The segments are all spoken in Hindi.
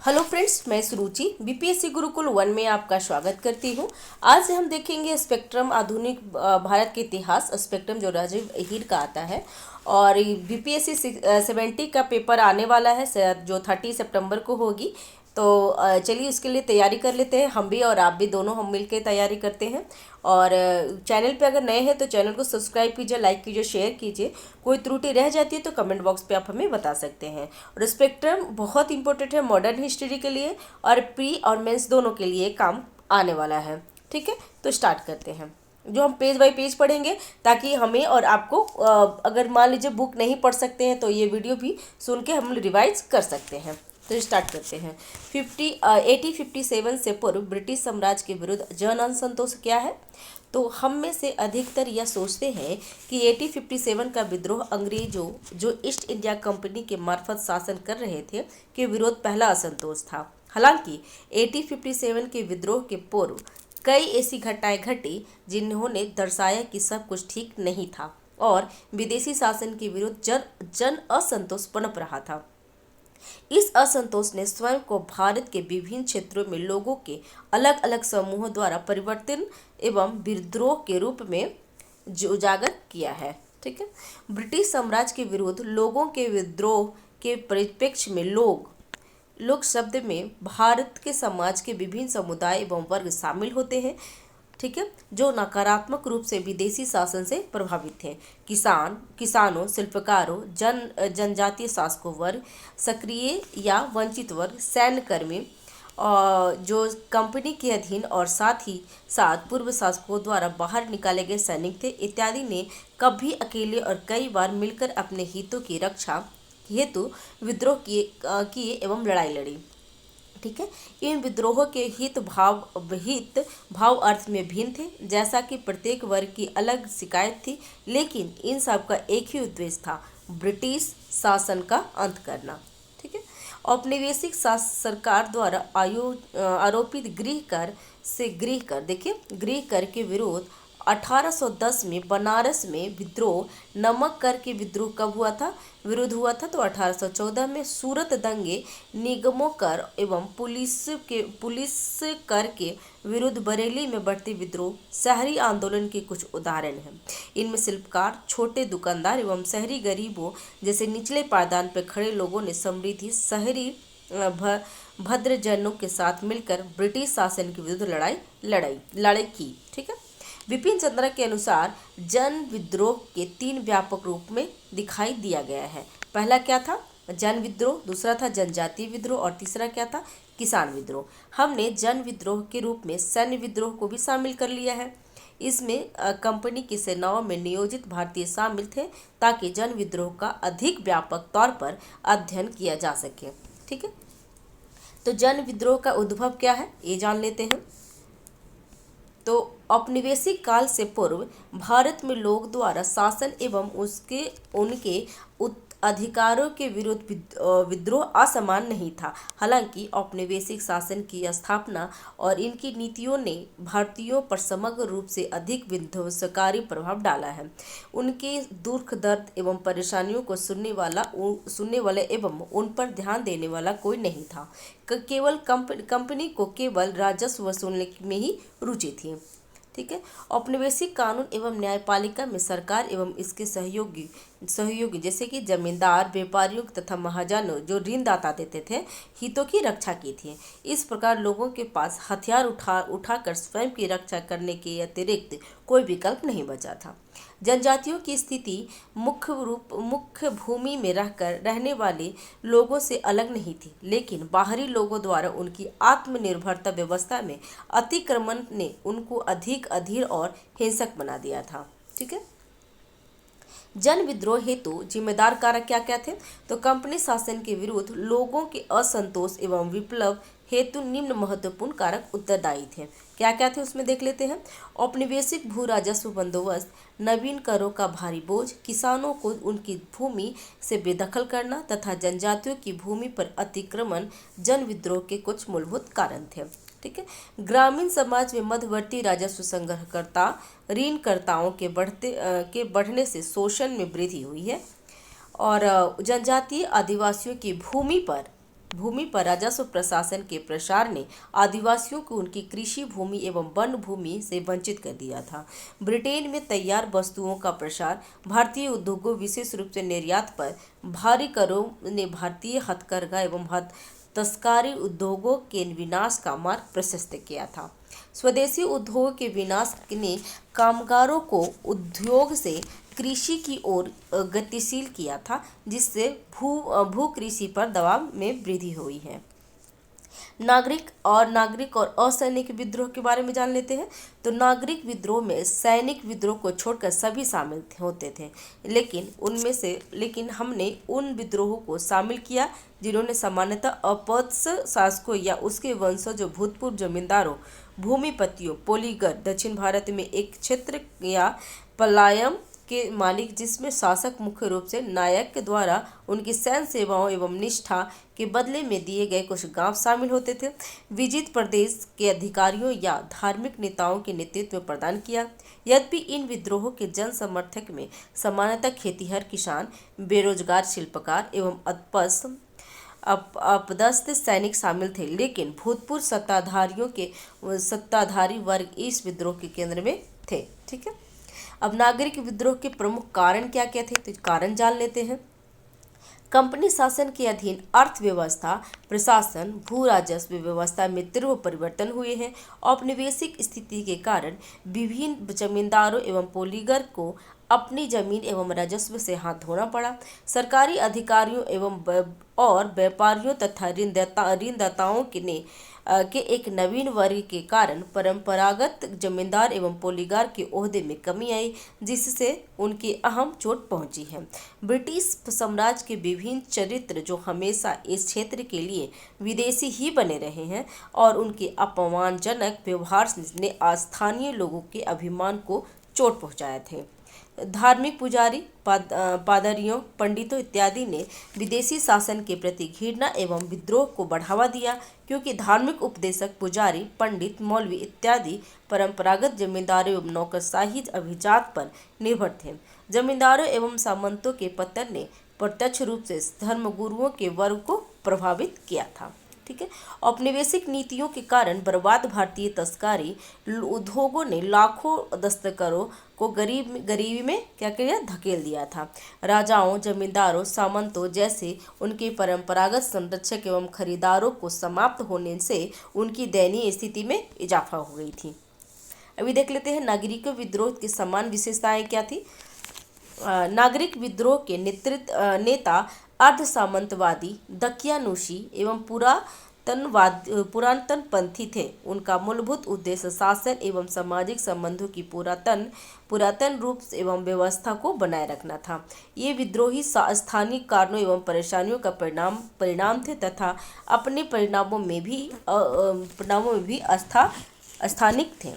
हेलो फ्रेंड्स, मैं सुरुचि बीपीएससी गुरुकुल 1 में आपका स्वागत करती हूँ। आज हम देखेंगे स्पेक्ट्रम आधुनिक भारत के इतिहास। स्पेक्ट्रम जो राजीव अहीर का आता है और बीपीएससी 70 का पेपर आने वाला है जो 30 सितंबर को होगी। तो चलिए उसके लिए तैयारी कर लेते हैं। हम भी और आप भी दोनों हम मिलकर तैयारी करते हैं। और चैनल पे अगर नए हैं तो चैनल को सब्सक्राइब कीजिए, लाइक कीजिए, शेयर कीजिए। कोई त्रुटि रह जाती है तो कमेंट बॉक्स पे आप हमें बता सकते हैं। और स्पेक्ट्रम बहुत इंपॉर्टेंट है मॉडर्न हिस्ट्री के लिए और प्री और मेंस दोनों के लिए काम आने वाला है। ठीक है, तो स्टार्ट करते हैं। जो हम पेज बाय पेज पढ़ेंगे ताकि हमें और आपको अगर मान लीजिए बुक नहीं पढ़ सकते हैं तो ये वीडियो भी सुन के हम रिवाइज कर सकते हैं। तो स्टार्ट करते हैं। 1857 से पूर्व ब्रिटिश साम्राज्य के विरुद्ध जन असंतोष क्या है? तो हम में से अधिकतर यह सोचते हैं कि 1857 का विद्रोह अंग्रेजों जो ईस्ट इंडिया कंपनी के मार्फत शासन कर रहे थे के विरोध पहला असंतोष था। हालांकि 1857 के विद्रोह के पूर्व कई ऐसी घटनाएं घटी जिन्होंने दर्शाया कि सब कुछ ठीक नहीं था और विदेशी शासन के विरुद्ध जन असंतोष पनप रहा था। इस असंतोष ने स्वयं को भारत के विभिन्न क्षेत्रों में लोगों के अलग अलग समूहों द्वारा परिवर्तन एवं विद्रोह के रूप में उजागर किया है। ठीक है, ब्रिटिश साम्राज्य के विरुद्ध लोगों के विद्रोह के परिप्रेक्ष्य में लोग शब्द में भारत के समाज के विभिन्न समुदाय एवं वर्ग शामिल होते हैं। ठीक है, जो नकारात्मक रूप से विदेशी शासन से प्रभावित थे। किसानों, शिल्पकारों, जनजातीय शासकों वर्ग, सक्रिय या वंचित वर्ग, सैन्य कर्मी जो कंपनी के अधीन और साथ ही साथ पूर्व शासकों द्वारा बाहर निकाले गए सैनिक थे इत्यादि ने कभी अकेले और कई बार मिलकर अपने हितों की रक्षा हेतु विद्रोह किए एवं लड़ाई लड़ी। ठीक है, इन विद्रोहों के हित भाव अर्थ में भिन्न थे, जैसा कि प्रत्येक वर्ग की अलग शिकायत थी, लेकिन इन सब का एक ही उद्देश्य था, ब्रिटिश शासन का अंत करना। ठीक है, औपनिवेशिक सरकार द्वारा आरोपित गृह कर के विरोध 1810 में बनारस में विद्रोह। नमक कर के विद्रोह कब हुआ था? हुआ था तो 1814 में। सूरत दंगे, निगमों कर एवं पुलिस कर के विरुद्ध बरेली में बढ़ते विद्रोह शहरी आंदोलन के कुछ उदाहरण हैं। इनमें शिल्पकार, छोटे दुकानदार एवं शहरी गरीबों जैसे निचले पायदान पर खड़े लोगों ने समृद्धि शहरी भद्रजनों के साथ मिलकर ब्रिटिश शासन के विरुद्ध लड़ाई की। ठीक है, विपिन चंद्रा के अनुसार जन विद्रोह के 3 व्यापक रूप में दिखाई दिया गया है। पहला क्या था? जन विद्रोह, दूसरा था जनजातीय विद्रोह और तीसरा क्या था? किसान विद्रोह। हमने जन विद्रोह के रूप में सैन्य विद्रोह को भी शामिल कर लिया है। इसमें कंपनी की सेनाओं में नियोजित भारतीय शामिल थे ताकि जन विद्रोह का अधिक व्यापक तौर पर अध्ययन किया जा सके। ठीक है, तो जन विद्रोह का उद्भव क्या है ये जान लेते हैं। तो औपनिवेशिक काल से पूर्व भारत में लोग द्वारा शासन एवं उनके अधिकारों के विरुद्ध विद्रोह असमान नहीं था। हालांकि औपनिवेशिक शासन की स्थापना और इनकी नीतियों ने भारतीयों पर समग्र रूप से अधिक विध्वंसकारी प्रभाव डाला है। उनके दुख दर्द एवं परेशानियों को सुनने वाले एवं उन पर ध्यान देने वाला कोई नहीं था। केवल कंपनी को केवल राजस्व वसूलने में ही रुचि थी। ठीक है, औपनिवेशिक कानून एवं न्यायपालिका में सरकार एवं इसके सहयोगी जैसे कि जमींदार, व्यापारियों तथा महाजनों जो ऋणदाता देते थे हितों की रक्षा की थी। इस प्रकार लोगों के पास हथियार उठाकर स्वयं की रक्षा करने के अतिरिक्त कोई विकल्प नहीं बचा था। जनजातियों की स्थिति मुख्य भूमि में रहने वाले लोगों से अलग नहीं थी, लेकिन बाहरी लोगों द्वारा उनकी आत्मनिर्भरता व्यवस्था में अतिक्रमण ने उनको अधिक अधीर और हिंसक बना दिया था। ठीक है, जन विद्रोह हेतु जिम्मेदार कारक क्या क्या थे? तो कंपनी शासन के विरुद्ध लोगों के असंतोष एवं विप्लव हेतु निम्न महत्वपूर्ण कारक उत्तरदायी थे। क्या क्या थे उसमें देख लेते हैं। औपनिवेशिक भू राजस्व बंदोबस्त, नवीन करों का भारी बोझ, किसानों को उनकी भूमि से बेदखल करना तथा जनजातियों की भूमि पर अतिक्रमण जन विद्रोह के कुछ मूलभूत कारण थे। ठीक है, ग्रामीण समाज में मध्यवर्ती राजस्व संग्रहकर्ता ऋणकर्ताओं के बढ़ने से शोषण में वृद्धि हुई है और जनजातीय आदिवासियों की भूमि पर भूमि पर राजस्व प्रशासन के प्रसार ने आदिवासियों को उनकी कृषि भूमि एवं वन भूमि से वंचित कर दिया था। ब्रिटेन में तैयार वस्तुओं का प्रसार, भारतीय उद्योगों विशेष रूप से निर्यात पर भारी करों ने भारतीय हथकरघा एवं तस्कारी उद्योगों के विनाश का मार्ग प्रशस्त किया था। स्वदेशी उद्योग के विनाश ने कामगारों को उद्योग से कृषि की ओर गतिशील किया था, जिससे भू कृषि पर दबाव में वृद्धि हुई है। नागरिक और असैनिक विद्रोह के बारे में जान लेते हैं। तो नागरिक विद्रोह में सैनिक विद्रोह को छोड़कर सभी शामिल होते थे, लेकिन हमने उन विद्रोहों को शामिल किया जिन्होंने सामान्यतः अपदस्थ शासकों या उसके वंशजों, भूतपूर्व जमींदारों, भूमिपतियों, पोलीगर, दक्षिण भारत में एक क्षेत्र या पलायम के मालिक, जिसमें शासक मुख्य रूप से नायक के द्वारा उनकी सैन्य सेवाओं एवं निष्ठा के बदले में दिए गए कुछ गांव शामिल होते थे। विजित प्रदेश के अधिकारियों या धार्मिक नेताओं के नेतृत्व प्रदान किया। यद्यपि इन विद्रोहों के जन समर्थक में सामान्यतः खेतिहर किसान, बेरोजगार शिल्पकार एवं अपदस्थ सैनिक शामिल थे, लेकिन भूतपूर्व सत्ताधारी वर्ग इस विद्रोह के केंद्र में थे। ठीक है, अब नागरिक विद्रोह के प्रमुख कारण क्या क्या थे, तो कारण जान लेते हैं। कंपनी शासन के अधीन अर्थव्यवस्था, प्रशासन, भू राजस्व व्यवस्था में तीव्र परिवर्तन हुए हैं। औपनिवेशिक स्थिति के कारण विभिन्न जमींदारों एवं पोलीगर को अपनी जमीन एवं राजस्व से हाथ धोना पड़ा। सरकारी अधिकारियों और व्यापारियों तथा ऋणदाताओं के एक नवीन वर्ग के कारण परंपरागत जमींदार एवं पोलीगार के ओहदे में कमी आई, जिससे उनकी अहम चोट पहुंची है। ब्रिटिश साम्राज्य के विभिन्न चरित्र जो हमेशा इस क्षेत्र के लिए विदेशी ही बने रहे हैं और उनके अपमानजनक व्यवहार ने स्थानीय लोगों के अभिमान को चोट पहुंचाए थे। धार्मिक पुजारी, पादरियों, पंडितों इत्यादि ने विदेशी शासन के प्रति घृणा एवं विद्रोह को बढ़ावा दिया, क्योंकि धार्मिक उपदेशक, पुजारी, पंडित, मौलवी इत्यादि परंपरागत जमींदारों एवं नौकरशाही अभिजात पर निर्भर थे। जमींदारों एवं सामंतों के पतन ने प्रत्यक्ष रूप से धर्मगुरुओं के वर्ग को प्रभावित किया था। ठीक है, औपनिवेशिक नीतियों के कारण बर्बाद भारतीय तस्कारी उद्योगों ने लाखों दस्तकारों को गरीबी में क्या किया, धकेल दिया था। राजाओं, जमींदारों, सामंतों जैसे उनके परंपरागत संरक्षक एवं खरीदारों को समाप्त होने से उनकी दयनीय स्थिति में इजाफा हो गई थी। अभी देख लेते हैं नागरिक विद्रोह की समान विशेषताएं क्या थी। नागरिक विद्रोह के नेता अर्ध सामंतवादी, दकियानूशी एवं पुरातनपंथी थे। उनका मूलभूत उद्देश्य शासन एवं सामाजिक संबंधों की पुरातन रूप एवं व्यवस्था को बनाए रखना था। ये विद्रोही स्थानीय कारणों एवं परेशानियों का परिणाम थे तथा अपने परिणामों में भी स्थानिक थे।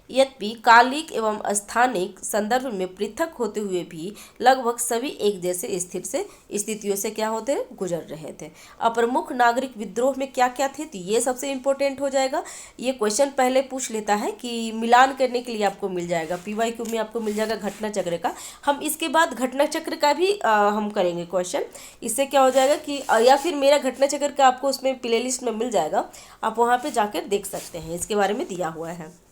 यद्यपि कालिक एवं स्थानिक संदर्भ में पृथक होते हुए भी लगभग सभी एक जैसे स्थितियों से क्या होते गुजर रहे थे। अब प्रमुख नागरिक विद्रोह में क्या क्या थे, तो ये सबसे इम्पोर्टेंट हो जाएगा। ये क्वेश्चन पहले पूछ लेता है कि मिलान करने के लिए आपको मिल जाएगा, PYQ में आपको मिल जाएगा घटना चक्र का। हम इसके बाद घटना चक्र का भी हम करेंगे क्वेश्चन। इससे क्या हो जाएगा कि या फिर मेरा घटना चक्र का आपको उसमें प्ले लिस्ट में मिल जाएगा, आप वहाँ पर जाकर देख सकते हैं, इसके बारे में दिया हुआ है।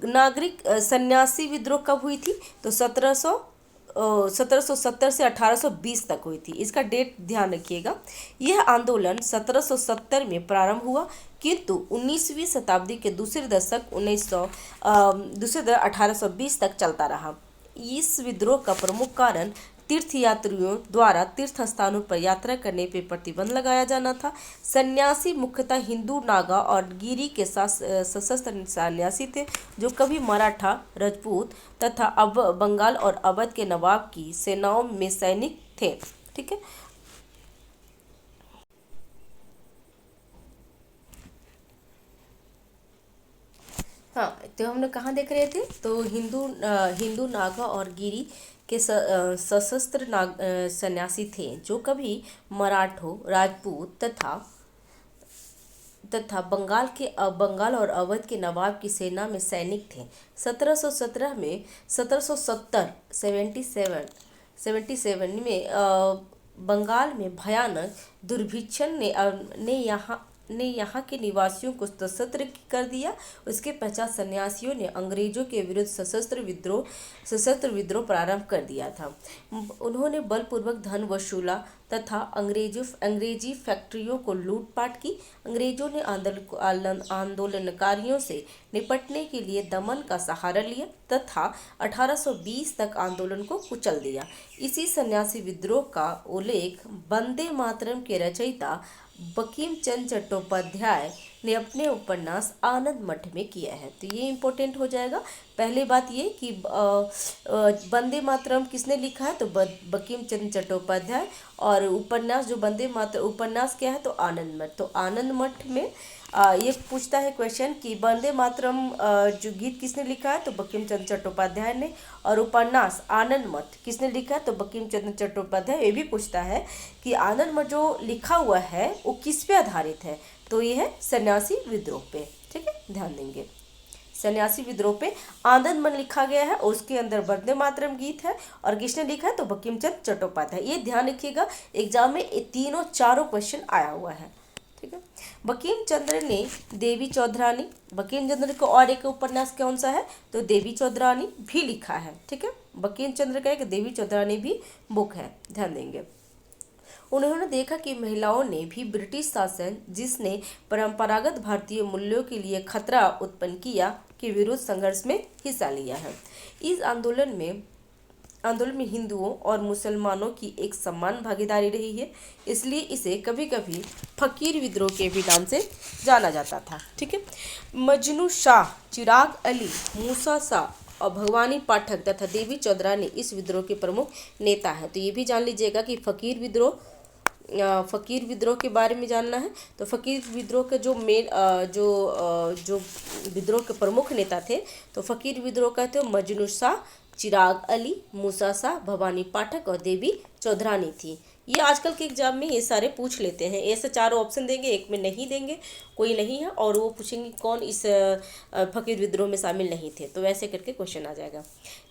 नागरिक सन्यासी विद्रोह कब हुई थी, तो 1770 से 1820 तक हुई थी। इसका डेट ध्यान रखिएगा। यह आंदोलन 1770 में प्रारंभ हुआ, किंतु 19वीं शताब्दी के दूसरे दशक 1820 तक चलता रहा। इस विद्रोह का प्रमुख कारण तीर्थयात्रियों द्वारा तीर्थ स्थानों पर यात्रा करने पर प्रतिबंध लगाया जाना था। सन्यासी मुख्यतः हिंदू, नागा और गिरी के सशस्त्र सन्यासी थे, जो कभी मराठा, राजपूत तथा बंगाल और अवध के नवाब की सेनाओं में सैनिक थे। ठीक है, हाँ, तो हमने कहाँ देख रहे थे, तो हिंदू, नागा और गिरी के सशस्त्र सन्यासी थे, जो कभी मराठों, राजपूत तथा बंगाल और अवध के नवाब की सेना में सैनिक थे। 1777 77 में बंगाल में भयानक दुर्भिक्षण ने यहाँ के निवासियों को त्रस्त कर दिया। उसके पश्चात सन्यासियों ने अंग्रेजों के विरुद्ध सशस्त्र विद्रोह प्रारंभ कर दिया था। उन्होंने बलपूर्वक धन वसूला तथा अंग्रेजी फैक्ट्रियों को लूटपाट की। अंग्रेजों ने आंदोलनकारियों से निपटने के लिए दमन का सहारा लिया तथा 1820 तक आंदोलन को कुचल दिया। इसी सन्यासी विद्रोह का उल्लेख वंदे मातरम के रचयिता बंकिम चंद्र चट्टोपाध्याय ने अपने उपन्यास आनंद मठ में किया है। तो ये इम्पोर्टेंट हो जाएगा। पहले बात ये कि वंदे मातरम किसने लिखा है, तो बंकिम चंद्र चट्टोपाध्याय। और उपन्यास जो वंदे मातरम उपन्यास क्या है, तो आनंद मठ। तो आनंद मठ में ये पूछता है क्वेश्चन कि वंदे मातरम जो गीत किसने लिखा है, तो बंकिम चंद्र चट्टोपाध्याय ने। और उपन्यास आनंद मठ किसने लिखा है, तो बंकिम चंद्र चट्टोपाध्याय। ये भी पूछता है कि आनंद मठ जो लिखा हुआ है वो किस पे आधारित है, तो ये है सन्यासी विद्रोह पे। ठीक है, ध्यान देंगे। सन्यासी विद्रोह पे आनंद मठ लिखा गया है और उसके अंदर वंदे मातरम गीत है। और किसने लिखा है, तो बंकिम चंद्र चट्टोपाध्याय। ये ध्यान रखिएगा, एग्जाम में चारों क्वेश्चन आया हुआ है। ठीक है, बंकिम चंद्र ने देवी चौधरानी, बंकिम चंद्र को और एक उपन्यास कौन सा है, तो देवी चौधरानी भी लिखा है। ठीक है, बंकिम चंद्र का एक देवी चौधरानी भी बुक है, ध्यान देंगे। उन्होंने देखा कि महिलाओं ने भी ब्रिटिश शासन, जिसने परंपरागत भारतीय मूल्यों के लिए खतरा उत्पन्न किया, के विरुद्ध संघर्ष में हिस्सा लिया है। इस आंदोलन में हिंदुओं और मुसलमानों की एक समान भागीदारी रही है, इसलिए इसे कभी कभी फकीर विद्रोह के भी नाम से जाना जाता था। ठीक है, मजनू शाह, चिराग अली, मूसा शाह और भवानी पाठक तथा देवी चौधरानी इस विद्रोह के प्रमुख नेता हैं। तो ये भी जान लीजिएगा कि फकीर विद्रोह के बारे में जानना है। तो फकीर विद्रोह के जो जो विद्रोह के प्रमुख नेता थे, तो फकीर विद्रोह का थे मजनू शाह, चिराग अली, मूसा शाह, भवानी पाठक और देवी चौधरानी थी। ये आजकल के एग्जाम में ये सारे पूछ लेते हैं। ऐसे चारों ऑप्शन देंगे, एक में नहीं देंगे, कोई नहीं है, और वो पूछेंगे कौन इस फकीर विद्रोह में शामिल नहीं थे, तो वैसे करके क्वेश्चन आ जाएगा।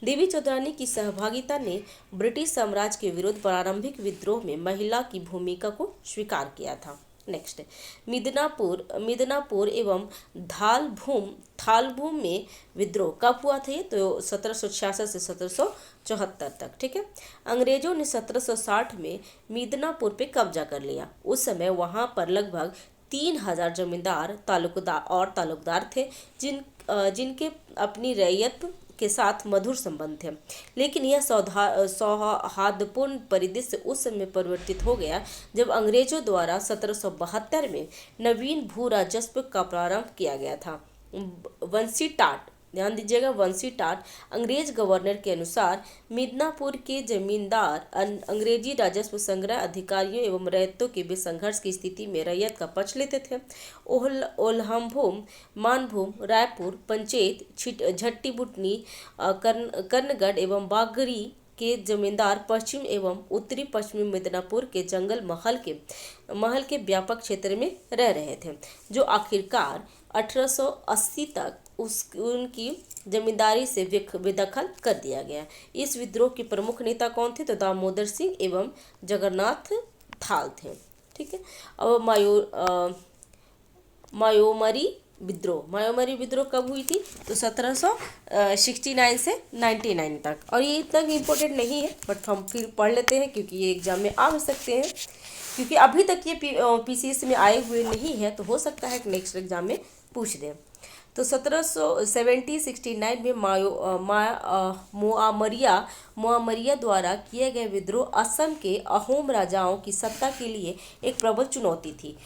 देवी चौधरानी की सहभागिता ने ब्रिटिश साम्राज्य के विरुद्ध प्रारंभिक विद्रोह में महिला की भूमिका को स्वीकार किया था। नेक्स्ट, मिदनापुर एवं थालभूम में विद्रोह कब हुआ था, ये तो 1766 से 1774 तक। ठीक है, अंग्रेजों ने 1760 में मिदनापुर पे कब्जा कर लिया। उस समय वहां पर लगभग 3000 जमींदार तालुकदार थे, जिनके अपनी रैयत के साथ मधुर संबंध थे। लेकिन यह सौहार्दपूर्ण परिदृश्य उस समय परिवर्तित हो गया जब अंग्रेजों द्वारा 1772 में नवीन भू राजस्व का प्रारंभ किया गया था। वंशी टाट, ध्यान दीजिएगा, वंशी टाट अंग्रेज गवर्नर के अनुसार मिदनापुर के जमींदार अंग्रेजी राजस्व संग्रह अधिकारियों एवं रैयतों के बीच संघर्ष की स्थिति में रैयत का पक्ष लेते थे। ओल्हामभूम, मानभूम, रायपुर पंचायत, झट्टी बुटनी, कर्णगढ़ एवं बागरी के जमींदार पश्चिम एवं उत्तरी पश्चिमी मिदनापुर के जंगल महल के व्यापक क्षेत्र में रह रहे थे, जो आखिरकार 1880 तक उनकी जमींदारी से बेदखल कर दिया गया। इस विद्रोह के प्रमुख नेता कौन थे, तो दामोदर सिंह एवं जगन्नाथ थाल थे। ठीक है, अब मायोमरी विद्रोह कब हुई थी, तो 1769 से 99 तक। और ये इतना भी इम्पोर्टेंट नहीं है, बट हम फिर पढ़ लेते हैं क्योंकि ये एग्जाम में आ भी सकते हैं, क्योंकि अभी तक ये पीसीएस में आए हुए नहीं है, तो हो सकता है कि नेक्स्ट एग्जाम में पूछ दें। तो 1769 में मोआमरिया द्वारा किए गए विद्रोह असम के अहोम राजाओं की सत्ता के लिए एक प्रबल चुनौती थी।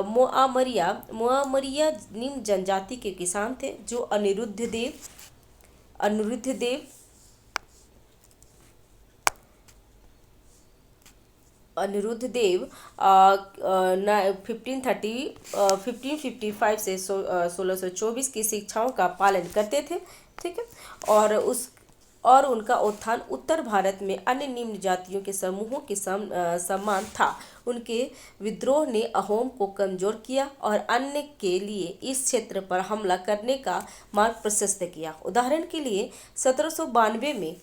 मोआमरिया निम्न जनजाति के किसान थे, जो अनिरुद्ध देव 1555 से 1624 की शिक्षाओं का पालन करते थे। ठीक है, और और उनका उत्थान उत्तर भारत में अन्य निम्न जातियों के समूहों के समान था। उनके विद्रोह ने अहोम को कमजोर किया और अन्य के लिए इस क्षेत्र पर हमला करने का मार्ग प्रशस्त किया। उदाहरण के लिए 1792 में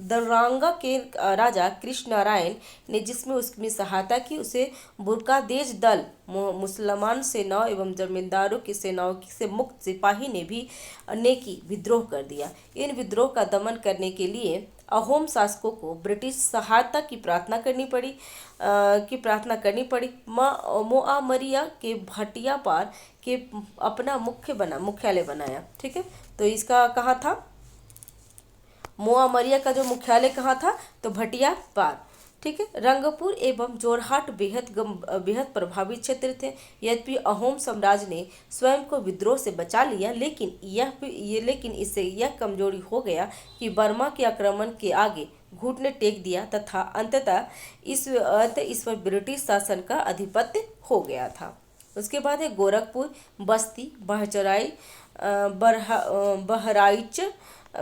दरंगा के राजा कृष्ण नारायण ने, जिसमें उसकी सहायता की, उसे बुर्कादेज दल, मुसलमान सेनाओं एवं जमींदारों की सेनाओं से मुक्त सिपाही ने भी की विद्रोह कर दिया। इन विद्रोह का दमन करने के लिए अहोम शासकों को ब्रिटिश सहायता की प्रार्थना करनी पड़ी। मोआमरिया के भटिया पार के अपना मुख्यालय बनाया। ठीक है, तो इसका कहाँ था, मोआमरिया का जो मुख्यालय कहाँ था, तो भटिया पार। ठीक है, रंगपुर एवं जोरहाट बेहद प्रभावित क्षेत्र थे। यद्यपि अहोम साम्राज्य ने स्वयं को विद्रोह से बचा लिया, लेकिन इससे यह कमजोरी हो गया कि बर्मा के आक्रमण के आगे घुटने टेक दिया तथा अंततः इस पर ब्रिटिश शासन का आधिपत्य हो गया था। उसके बाद है गोरखपुर, बस्ती, बहराइच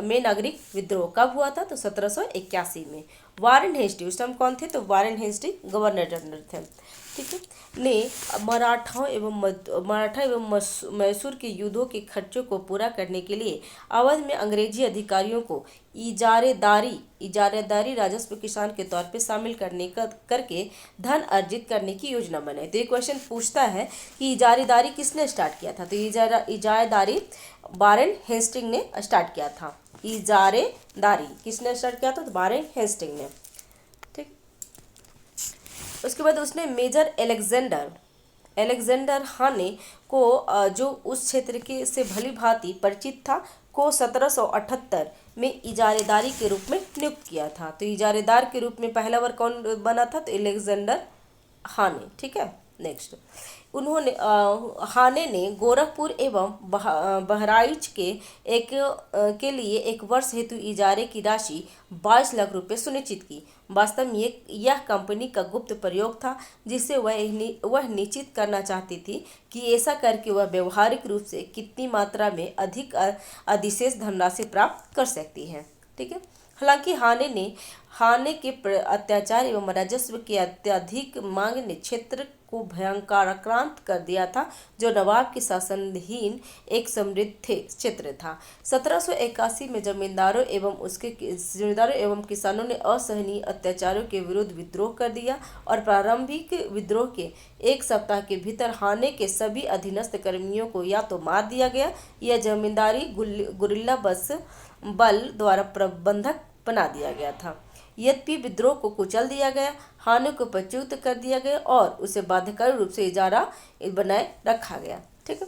में नागरिक विद्रोह कब हुआ था, तो 1781 में। वारेन हेस्टी उस टाइम कौन थे, तो वारेन हेस्टी गवर्नर जनरल थे। ठीक है, ने मराठा एवं मैसूर के युद्धों के खर्चों को पूरा करने के लिए अवध में अंग्रेजी अधिकारियों को इजारेदारी राजस्व किसान के तौर पे शामिल करके धन अर्जित करने की योजना बनाई। तो ये क्वेश्चन पूछता है कि इजारेदारी किसने स्टार्ट किया था, तो इजारेदारी वारेन हेस्टिंग ने स्टार्ट किया था। इजारेदारी किसने स्टार्ट किया था, तो वारेन हेस्टिंग ने। ठीक, उसके बाद उसने मेजर एलेक्जेंडर हाने को, जो उस क्षेत्र के से भली भांति परिचित था, को 1778 में इजारेदारी के रूप में नियुक्त किया था। तो इजारेदार के रूप में पहला बार कौन बना था, तो एलेक्जेंडर हाने। ठीक है, नेक्स्ट हाने ने गोरखपुर एवं बहराइच के लिए एक वर्ष हेतु इजारे की राशि 22 लाख रुपए सुनिश्चित की। वास्तव में यह कंपनी का गुप्त प्रयोग था, जिससे वह निश्चित करना चाहती थी कि ऐसा करके वह व्यवहारिक रूप से कितनी मात्रा में अधिक अधिशेष धनराशि प्राप्त कर सकती है। ठीक है, हालांकि हाने के अत्याचार एवं राजस्व की अत्यधिक मांग ने क्षेत्र को भयंकराक्रांत कर दिया था, जो नवाब के शासनाधीन एक समृद्ध क्षेत्र था। 1781 में जमींदारों एवं किसानों ने असहनीय अत्याचारों के विरुद्ध विद्रोह कर दिया और प्रारंभिक विद्रोह के एक सप्ताह के भीतर हाने के सभी अधीनस्थ कर्मियों को या तो मार दिया गया या जमींदारी गुरिल्ला बल द्वारा प्रबंधक बना दिया गया था। यद्यपि विद्रोह को कुचल दिया गया, हाने को पदच्युत कर दिया गया और उसे बाध्यकारी रूप से इजारा बनाए रखा गया। ठीक है,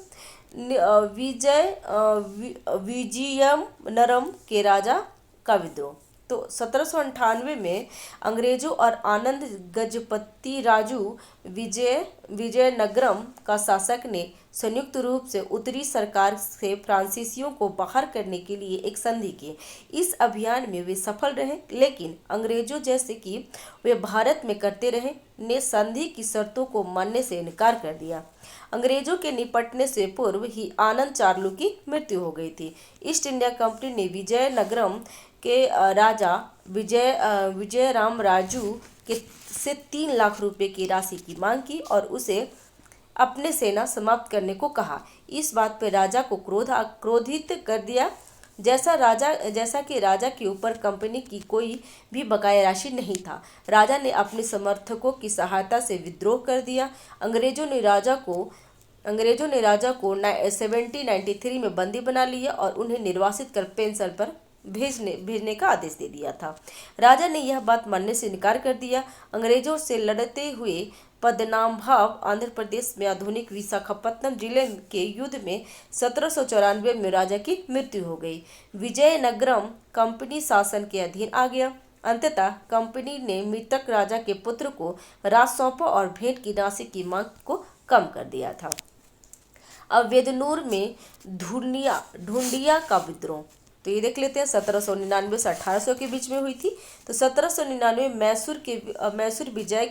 विजयनगरम के राजा का विद्रोह, तो 1798 में अंग्रेजों और आनंद गजपति राजू विजयनगरम का शासक ने संयुक्त रूप से उत्तरी सरकार से फ्रांसीसियों को बाहर करने के लिए एक संधि की। इस अभियान में वे सफल रहे, लेकिन अंग्रेजों, जैसे कि वे भारत में करते रहे, ने संधि की शर्तों को मानने से इनकार कर दिया। अंग्रेजों के निपटने से पूर्व ही आनंद चार्लू की मृत्यु हो गई थी। ईस्ट इंडिया कंपनी ने विजयनगरम के राजा विजयराम राजू से 3 लाख रुपए की राशि की मांग की और उसे अपने सेना समाप्त करने को कहा। इस बात पर राजा को क्रोधित कर दिया, जैसा कि राजा के ऊपर कंपनी की कोई भी बकाया राशि नहीं था। राजा ने अपने समर्थकों की सहायता से विद्रोह कर दिया। अंग्रेजों ने राजा को 1793 में बंदी बना लिया और उन्हें निर्वासित कर पेंशन पर भेजने का आदेश दे दिया था। राजा ने यह बात मानने से इनकार कर दिया। अंग्रेजों से लड़ते हुए पद्मनाभ आंध्र प्रदेश में आधुनिक विशाखापत्तनम जिले के युद्ध में 1794 में राजा की मृत्यु हो गई। विजयनगरम कंपनी शासन के अधीन आ गया। अंततः कंपनी ने मृतक राजा के पुत्र को राज सौंपा और भेंट की राशि की मांग को कम कर दिया था। अब वेदनूर में ढूंढिया का विद्रोह, तो ये देख लेते हैं। 1799 से 1800 के बीच में हुई थी। तो 1799 मैसूर विजय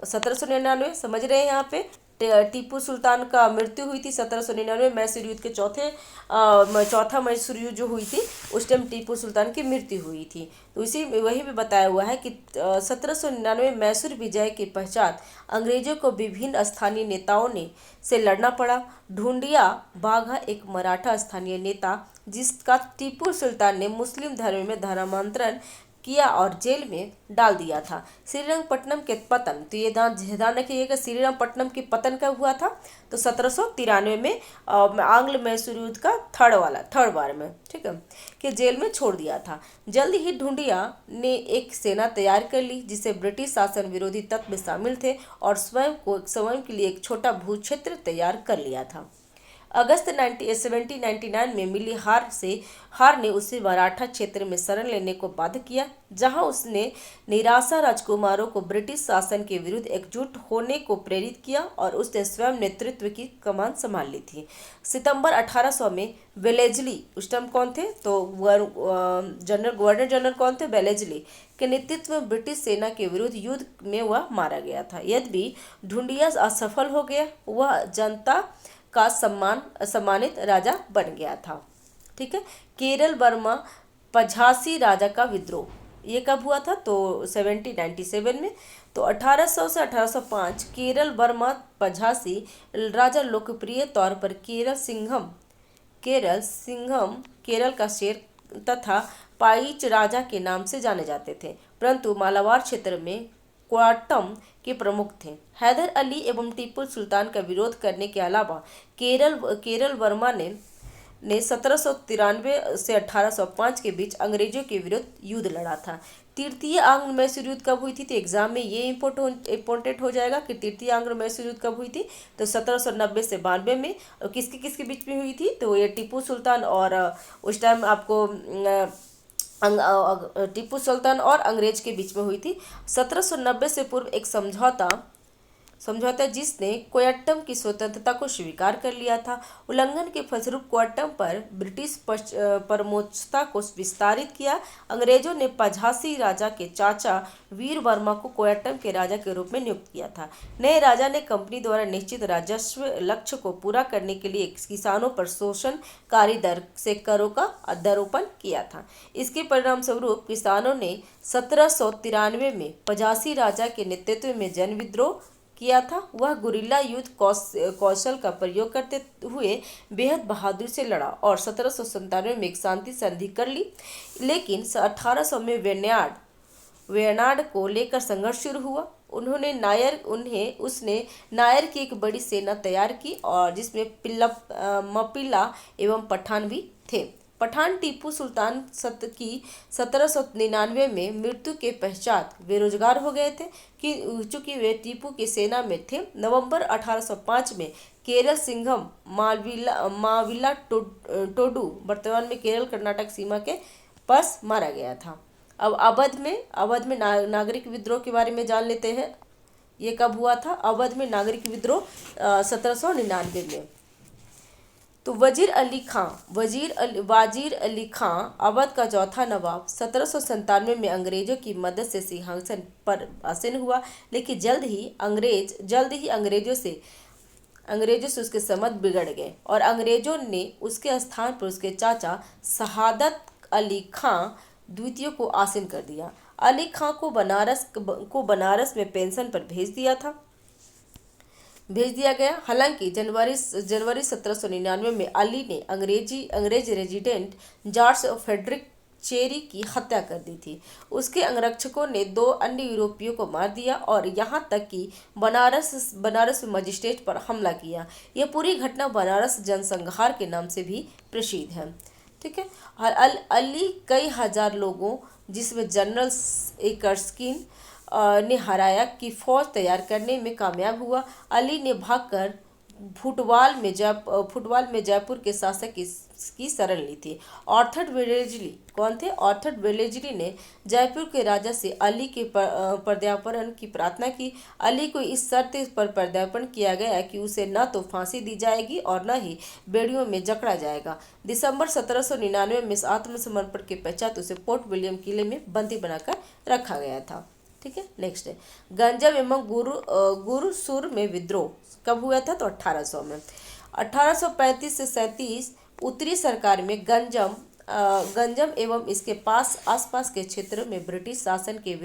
1799 समझ रहे हैं यहाँ पे टीपू सुल्तान का मृत्यु हुई थी 1799 मैसूर युद्ध के चौथा मैसूर युद्ध जो हुई थी उस टाइम टीपू सुल्तान की मृत्यु हुई थी। तो इसी वही भी बताया हुआ है कि 1799 मैसूर विजय के पश्चात अंग्रेजों को विभिन्न स्थानीय नेताओं ने से लड़ना पड़ा। ढूंढिया बाघा एक मराठा स्थानीय नेता जिसका टीपू सुल्तान ने मुस्लिम धर्म में धर्मांतरण किया और जेल में डाल दिया था। श्रीरंगपट्टनम के पतन, तो ये ध्यान रखिएगा, श्रीरंगपट्टनम के पतन कब हुआ था? तो 1793 में आंग्ल मैसूर युद्ध का थर्ड वार में, ठीक है, कि जेल में छोड़ दिया था। जल्द ही ढूंढिया ने एक सेना तैयार कर ली जिसे ब्रिटिश शासन विरोधी तत्व में शामिल थे और स्वयं के लिए एक छोटा भू क्षेत्र तैयार कर लिया था। अगस्त 1799 में मिली हार ने उसे मराठा क्षेत्र में शरण लेने को बाध्य किया, जहां उसने निराशा राजकुमारों को ब्रिटिश शासन के विरुद्ध एकजुट होने को प्रेरित किया और उसने स्वयं नेतृत्व की कमान संभाल ली थी। सितंबर 1800 में वेलेस्ली, उस टाइम कौन थे? तो गवर्नर जनरल कौन थे? वेलेस्ली के नेतृत्व में ब्रिटिश सेना के विरुद्ध युद्ध में वह मारा गया था। यद्यपि ढूंढिया असफल हो गया, वह जनता का सम्मानित राजा बन गया था। ठीक है। केरल बर्मा पझासी राजा का विद्रोह, ये कब हुआ था? तो 1797 में। तो 1800 से 1805 केरल बर्मा पझासी राजा लोकप्रिय तौर पर केरल का शेर तथा पाइच राजा के नाम से जाने जाते थे, परंतु मालाबार क्षेत्र में क्वाटम के प्रमुख थे। हैदर अली एवं टीपू सुल्तान का विरोध करने के अलावा केरल वर्मा ने 1793 से 1805 के बीच अंग्रेजों के विरुद्ध युद्ध लड़ा था। तृतीय आंग्ल मैसूर युद्ध कब हुई थी? तो एग्जाम में ये इम्पोर्टेंट हो जाएगा कि तृतीय आंग्ल मैसूर युद्ध कब हुई थी? तो 1790 से 92 में। किसके बीच में हुई थी? तो ये टीपू सुल्तान और उस टाइम आपको टीपू सुल्तान और अंग्रेज के बीच में हुई थी। 1790 से पूर्व एक समझौता जिसने कोयट्टम की स्वतंत्रता को स्वीकार कर लिया था। उल्लंघन के फलस्वरूप कोयट्टम पर ब्रिटिश परमोच्चता को विस्तारित किया। अंग्रेजों ने पझासी राजा के चाचा वीर वर्मा को कोयट्टम के राजा के रूप में नियुक्त किया था। नए राजा ने कंपनी द्वारा निश्चित राजस्व लक्ष्य को पूरा करने के लिए किसानों पर शोषणकारी दर से करों का अध्यारोपण किया था। इसके परिणाम स्वरूप किसानों ने 1793 में पझासी राजा के नेतृत्व में जन विद्रोह किया था। वह गुरिल्ला युद्ध कौशल का प्रयोग करते हुए बेहद बहादुरी से लड़ा और 1797 में एक शांति संधि कर ली, लेकिन 1800 में वेनाड को लेकर संघर्ष शुरू हुआ। उसने नायर की एक बड़ी सेना तैयार की और जिसमें मपिला एवं पठान भी थे। पठान टीपू सुल्तान की 1799 में मृत्यु के पश्चात बेरोजगार हो गए थे चूंकि वे टीपू की सेना में थे। नवंबर 1805 में केरल सिंघम माविला टोडू वर्तमान में केरल कर्नाटक सीमा के पास मारा गया था। अब अवध में नागरिक विद्रोह के बारे में जान लेते हैं। ये कब हुआ था? अवध में नागरिक विद्रोह 1799 में। तो वजीर अली खां अवध का चौथा नवाब 1797 में अंग्रेजों की मदद से सिंहासन पर आसीन हुआ, लेकिन जल्द ही अंग्रेजों से उसके संबंध बिगड़ गए और अंग्रेजों ने उसके स्थान पर उसके चाचा शहादत अली खां द्वितीय को आसीन कर दिया। अली खां को बनारस में पेंशन पर भेज दिया गया। हालांकि जनवरी 1799 में अली ने अंग्रेज रेजिडेंट जॉर्ज फेडरिक चेरी की हत्या कर दी थी। उसके अंगरक्षकों ने 2 अन्य यूरोपियों को मार दिया और यहाँ तक कि बनारस मजिस्ट्रेट पर हमला किया। यह पूरी घटना बनारस जनसंहार के नाम से भी प्रसिद्ध है। ठीक है। अली कई हजार लोगों जिसमें जनरल एकर्स्किन ने हराया की फौज तैयार करने में कामयाब हुआ। अली ने भागकर फुटबॉल में जयपुर के शासक की शरण ली थी। ऑर्थर वेलेस्ली कौन थे? ऑर्थर वेलेस्ली ने जयपुर के राजा से अली के प्रत्यार्पण की प्रार्थना की। अली को इस शर्त पर प्रत्यार्पण किया गया कि उसे न तो फांसी दी जाएगी और न ही बेड़ियों में जकड़ा जाएगा। दिसंबर 1799 में आत्मसमर्पण के पश्चात उसे पोर्ट विलियम किले में बंदी बनाकर रखा गया था। ठीक है। नेक्स्ट है गंजम एवं गुरसुर में विद्रोह कब हुआ था? तो 1800 में। 1835 से 37 उत्तरी सरकार में गंजम एवं इसके आसपास के क्षेत्रों में ब्रिटिश शासन के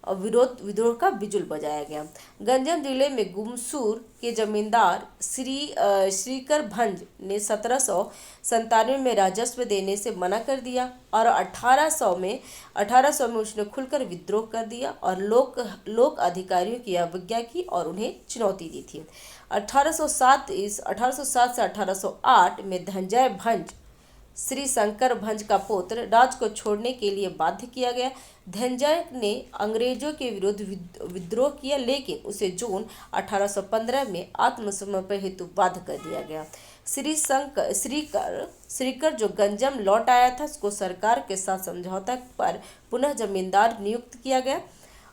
विद्रोह का बिजुल बजाया गया। गंजम जिले में गुमसूर के जमींदार श्रीकर भंज ने 1797 में राजस्व देने से मना कर दिया और 1800 में उसने खुलकर विद्रोह कर दिया और लोक अधिकारियों की अवज्ञा की और उन्हें चुनौती दी थी। 1807 से 1808 में धनंजय भंज श्री शंकर भंज का पुत्र राज को छोड़ने के लिए बाध्य किया गया। धनंजय ने अंग्रेजों के विरुद्ध विद्रोह किया, लेकिन उसे जून 1815 में आत्मसमर्पण हेतु बाध्य कर दिया गया। श्रीकर जो गंजम लौट आया था, उसको सरकार के साथ समझौता पर पुनः जमींदार नियुक्त किया गया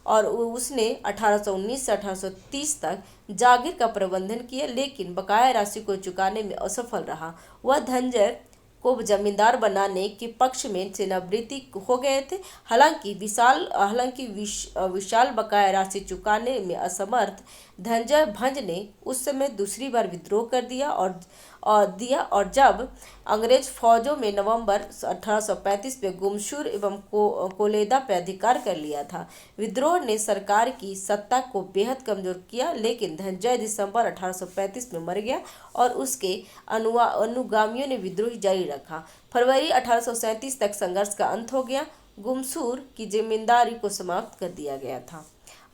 और उसने 1819 से 1830 तक जागीर का प्रबंधन किया, लेकिन बकाया राशि को चुकाने में असफल रहा। वह धनंजय को जमींदार बनाने के पक्ष में सेनावृत्ति हो गए थे। हालांकि विशाल बकाया राशि चुकाने में असमर्थ धनंजय भंज ने उस समय दूसरी बार विद्रोह कर दिया और जब अंग्रेज फौजों में नवंबर 1835 में गुमशूर एवं कोलेदा पर अधिकार कर लिया था। विद्रोह ने सरकार की सत्ता को बेहद कमजोर किया, लेकिन धनंजय दिसंबर 1835 में मर गया और उसके अनुगामियों ने विद्रोह जारी रखा। फरवरी 1837 तक संघर्ष का अंत हो गया। गुमशूर की जिम्मेदारी को समाप्त कर दिया गया था।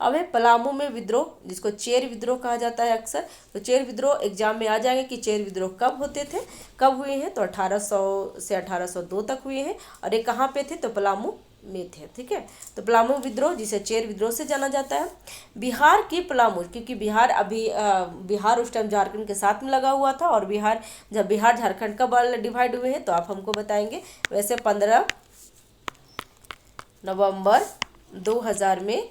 अब है पलामू में विद्रोह, जिसको चेर विद्रोह कहा जाता है अक्सर। तो चेर विद्रोह एग्जाम में आ जाएंगे कि चेर विद्रोह कब होते थे, कब हुए हैं? तो 1800 से 1802 तक हुए हैं और ये कहाँ पे थे? तो पलामू में थे, ठीक है। तो पलामू विद्रोह, जिसे चेर विद्रोह से जाना जाता है। बिहार की पलामू, क्योंकि बिहार उस टाइम झारखंड के साथ में लगा हुआ था और जब बिहार झारखंड कब डिवाइड हुए हैं तो आप हमको बताएंगे। वैसे 15 नवंबर 2000 में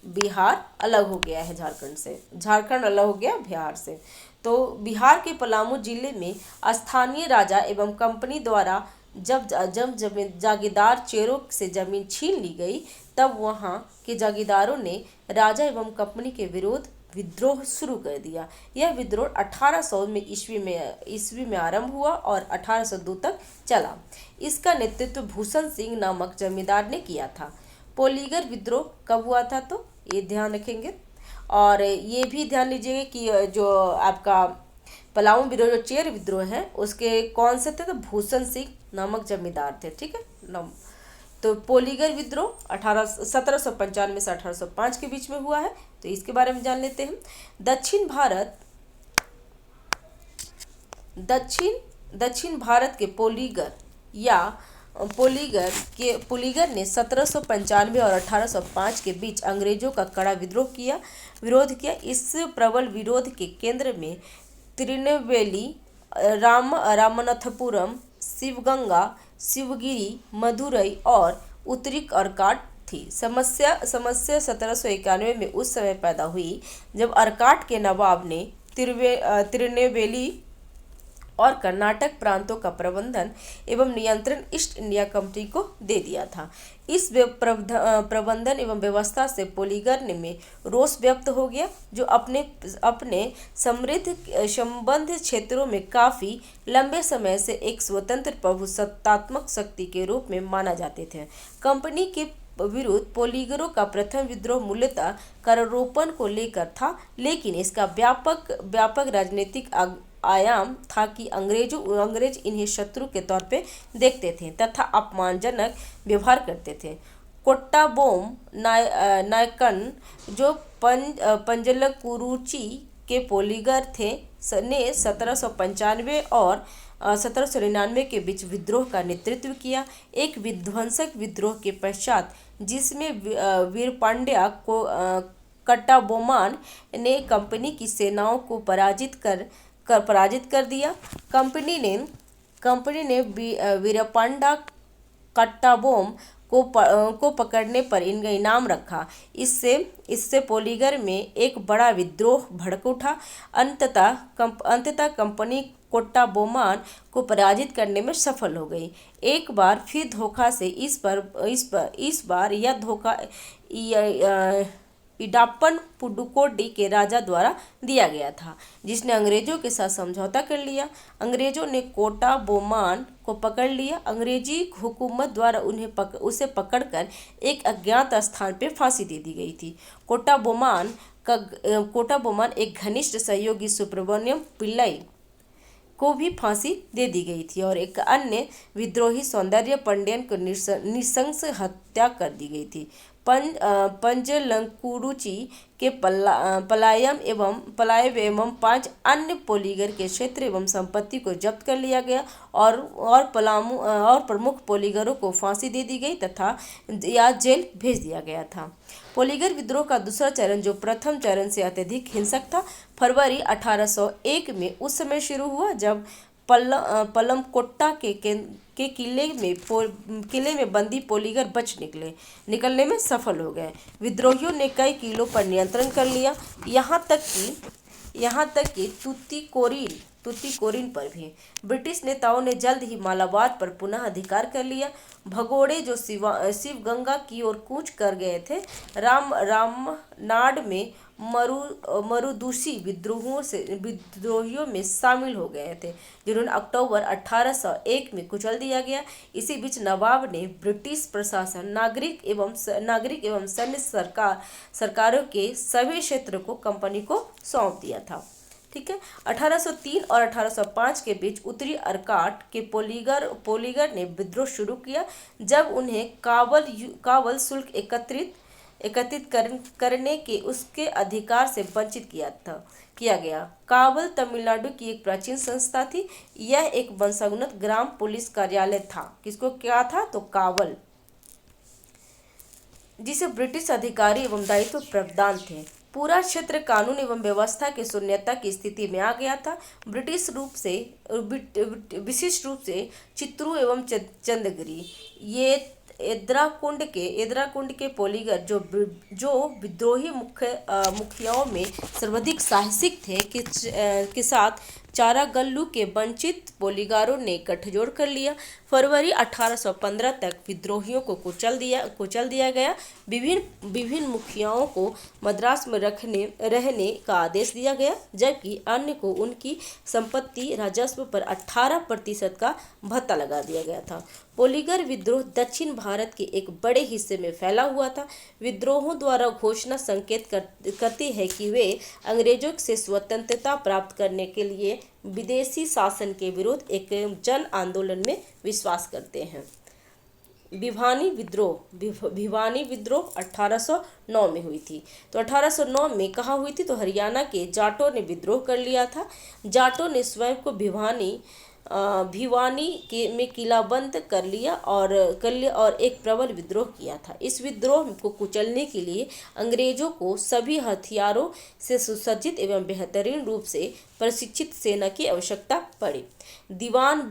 बिहार अलग हो गया है झारखंड से, झारखंड अलग हो गया बिहार से। तो बिहार के पलामू जिले में स्थानीय राजा एवं कंपनी द्वारा जब जागीरदार चेरों से जमीन छीन ली गई, तब वहां के जागीरदारों ने राजा एवं कंपनी के विरोध विद्रोह शुरू कर दिया। यह विद्रोह 1800 में ईस्वी में आरंभ हुआ और 1802 तक चला। इसका नेतृत्व भूषण सिंह नामक जमींदार ने किया था। पोलीगर विद्रोह कब हुआ था? तो ये ध्यान रखेंगे और ये भी ध्यान लीजिएगा कि जो आपका पलामू विद्रोह जो चेर विद्रोह है उसके कौन से थे? तो भूषण सिंह नामक जमींदार थे, ठीक है। तो पोलीगर विद्रोह 1795 से 1805 के बीच में हुआ है, तो इसके बारे में जान लेते हैं। दक्षिण भारत के पोलीगर ने 1795 और 1805 के बीच अंग्रेजों का कड़ा विरोध किया। इस प्रबल विरोध के केंद्र में तिरुनेलवेली, रामनाथपुरम, शिवगंगा, शिवगिरी, मदुरई और उत्तरी अर्काट थी। समस्या 1791 में उस समय पैदा हुई जब अर्काट के नवाब ने तिरुनेलवेली और कर्नाटक प्रांतों का प्रबंधन एवं नियंत्रण ईस्ट इंडिया कंपनी को दे दिया था। इस प्रबंधन एवं व्यवस्था से पोलीगर में रोष व्यक्त हो गया, जो अपने समृद्ध संबंध क्षेत्रों में काफी लंबे समय से एक स्वतंत्र प्रभुसत्तात्मक शक्ति के रूप में माना जाते थे। कंपनी के विरुद्ध पोलीगरों का प्रथम विद्रोह मूलतः करारोपण को लेकर था, लेकिन इसका व्यापक राजनीतिक आयाम था कि अंग्रेज इन्हें शत्रु के तौर पे देखते थे तथा अपमानजनक व्यवहार करते थे। कोट्टाबोम नायकन, जो पंजलकुरुची के पोलीगर थे, ने 1795 और 1799 के बीच विद्रोह का नेतृत्व किया। एक विध्वंसक विद्रोह के पश्चात, जिसमें वीरपांड्या को कट्टाबोमान ने कंपनी की सेनाओं को पराजित कर दिया। कंपनी ने वीरपांड्या कट्टाबोम को पकड़ने पर इनका इनाम रखा। इससे पोलीगर में एक बड़ा विद्रोह भड़क उठा। अंततः कंपनी कोट्टाबोमान को पराजित करने में सफल हो गई। एक बार फिर धोखा से इडाप्पन पुडुकोट्टी के राजा द्वारा दिया गया था, जिसने अंग्रेजों के साथ समझौता कर लिया। अंग्रेजों ने कोटा बोमान को पकड़ लिया। अंग्रेजी हुकूमत द्वारा उसे पकड़कर एक अज्ञात स्थान पर फांसी दे दी गई थी। कोटा बोमान एक घनिष्ठ सहयोगी सुब्रमण्यम पिल्लई को भी फांसी दे दी गई थी और एक अन्य विद्रोही सौंदर्य पांड्यन को नृशंस हत्या कर दी गई थी। पंजलंकुरुची के पलायम एवं 5 अन्य पोलीगर के क्षेत्र एवं संपत्ति को जब्त कर लिया गया और प्रमुख पोलीगरों को फांसी दे दी गई तथा या जेल भेज दिया गया था। पोलीगर विद्रोह का दूसरा चरण, जो प्रथम चरण से अत्यधिक हिंसक था, फरवरी 1801 में उस समय शुरू हुआ जब पलमकोट्टा के किले में बंदी पोलीगर निकलने में सफल हो गए। विद्रोहियों ने कई किलों पर नियंत्रण कर लिया, यहाँ तक कि तुतीकोरिन पर भी। ब्रिटिश नेताओं ने जल्द ही मालाबार पर पुनः अधिकार कर लिया। भगोड़े जो शिवगंगा की ओर कूच कर गए थे, रामनाड में मरुदूसी विद्रोहियों में शामिल हो गए थे, जिन्होंने अक्टूबर 1801 में कुचल दिया गया। इसी बीच नवाब ने ब्रिटिश प्रशासन, नागरिक एवं सैन्य सरकारों के सभी क्षेत्रों को कंपनी को सौंप दिया था। ठीक है। 1803 और 1805 के बीच उत्तरी अर्काट के पोलीगर ने विद्रोह शुरू किया, जब उन्हें कावल शुल्क एकत्रित करने के उसके अधिकार से वंचित किया गया। कावल तमिलनाडु की एक प्राचीन संस्था थी। यह एक वंशानुगत ग्राम पुलिस कार्यालय था। किसको क्या था? तो कावल, जिसे ब्रिटिश अधिकारी एवं दायित्व प्रदान थे। पूरा क्षेत्र कानून एवं व्यवस्था की शून्यता की स्थिति में आ गया था। विशिष्ट रूप से चित्रू एवं चंद्रगिरी, ये एद्राकुंड के पोलीगर जो विद्रोही मुखियाओं में सर्वाधिक साहसिक थे के साथ चारागल्लू के वंचित पोलीगारों ने गठजोड़ कर लिया। फरवरी 1815 तक विद्रोहियों को कुचल दिया गया। विभिन्न मुखियाओं को मद्रास में रहने का आदेश दिया गया, जबकि अन्य को उनकी संपत्ति राजस्व पर 18% का भत्ता लगा दिया गया था। पोलीगर विद्रोह दक्षिण भारत के एक बड़े हिस्से में फैला हुआ था। विद्रोहों द्वारा घोषणा संकेत करती है कि वे अंग्रेजों से स्वतंत्रता प्राप्त करने के लिए विदेशी शासन के विरुद्ध एक जन आंदोलन में विश्वास करते हैं। भिवानी विद्रोह 1809 में हुई थी। तो 1809 में कहाँ हुई थी? तो हरियाणा के जाटों ने विद्रोह कर लिया था। जाटों ने स्वयं को भिवानी में किलाबंद कर लिया और एक प्रबल विद्रोह किया था। इस विद्रोह को कुचलने के लिए अंग्रेजों को सभी हथियारों से सुसज्जित एवं बेहतरीन रूप से प्रशिक्षित सेना की आवश्यकता पड़ी। दीवान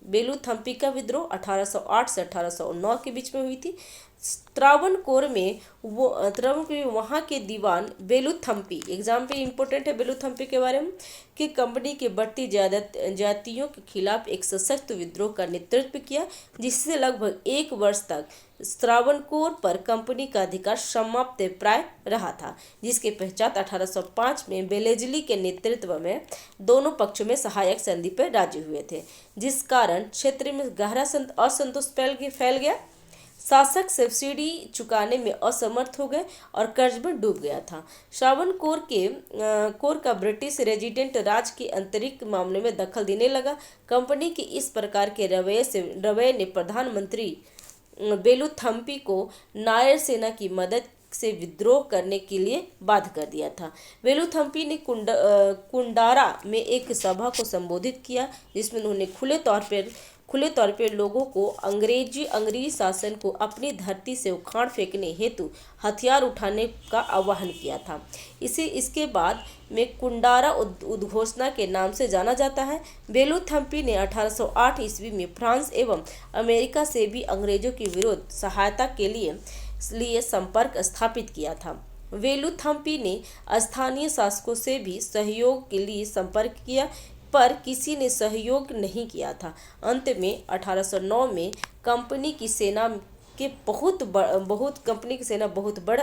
बेलूथम्पी का विद्रोह 1808 से 1809 के बीच में हुई थी। त्रावणकोर में वहाँ के दीवान बेलूथम्पी, एग्जाम पे इम्पोर्टेंट है बेलूथम्पी के बारे में, कि कंपनी के बढ़ती जातियों के खिलाफ एक सशक्त विद्रोह का नेतृत्व किया, जिससे लगभग 1 वर्ष तक त्रावणकोर पर कंपनी का अधिकार समाप्त प्राय रहा था, जिसके पश्चात 1805 में बेलेजली के नेतृत्व में दोनों पक्षों में सहायक संधि पर राजी हुए थे, जिस कारण क्षेत्र में गहरा असंतोष फैल गया। शासक सब्सिडी चुकाने में असमर्थ हो गए और कर्ज में डूब गया था। कोर का ब्रिटिश रेजिडेंट राज के आंतरिक मामले में दखल देने लगा। कंपनी के इस प्रकार के रवैये ने प्रधानमंत्री बेलूथम्पी को नायर सेना की मदद से विद्रोह करने के लिए बाध्य कर दिया था। बेलूथम्पी ने कुंडारा में एक सभा को संबोधित किया, जिसमें उन्होंने खुले तौर पर लोगों को अंग्रेजी शासन को अपनी धरती से उखाड़ फेंकने हेतु हथियार उठाने का आह्वान किया था। इसके बाद में कुंडारा उद्घोषणा के नाम से जाना जाता है। बेलूथम्पी ने 1808 ईस्वी में फ्रांस एवं अमेरिका से भी अंग्रेजों के विरुद्ध सहायता के लिए संपर्क स्थापित किया था। बेलूथम्पी ने स्थानीय शासकों से भी सहयोग के लिए संपर्क किया, पर किसी ने सहयोग नहीं किया था। अंत में 1809 में कंपनी की सेना के बहुत कंपनी की सेना बहुत बढ़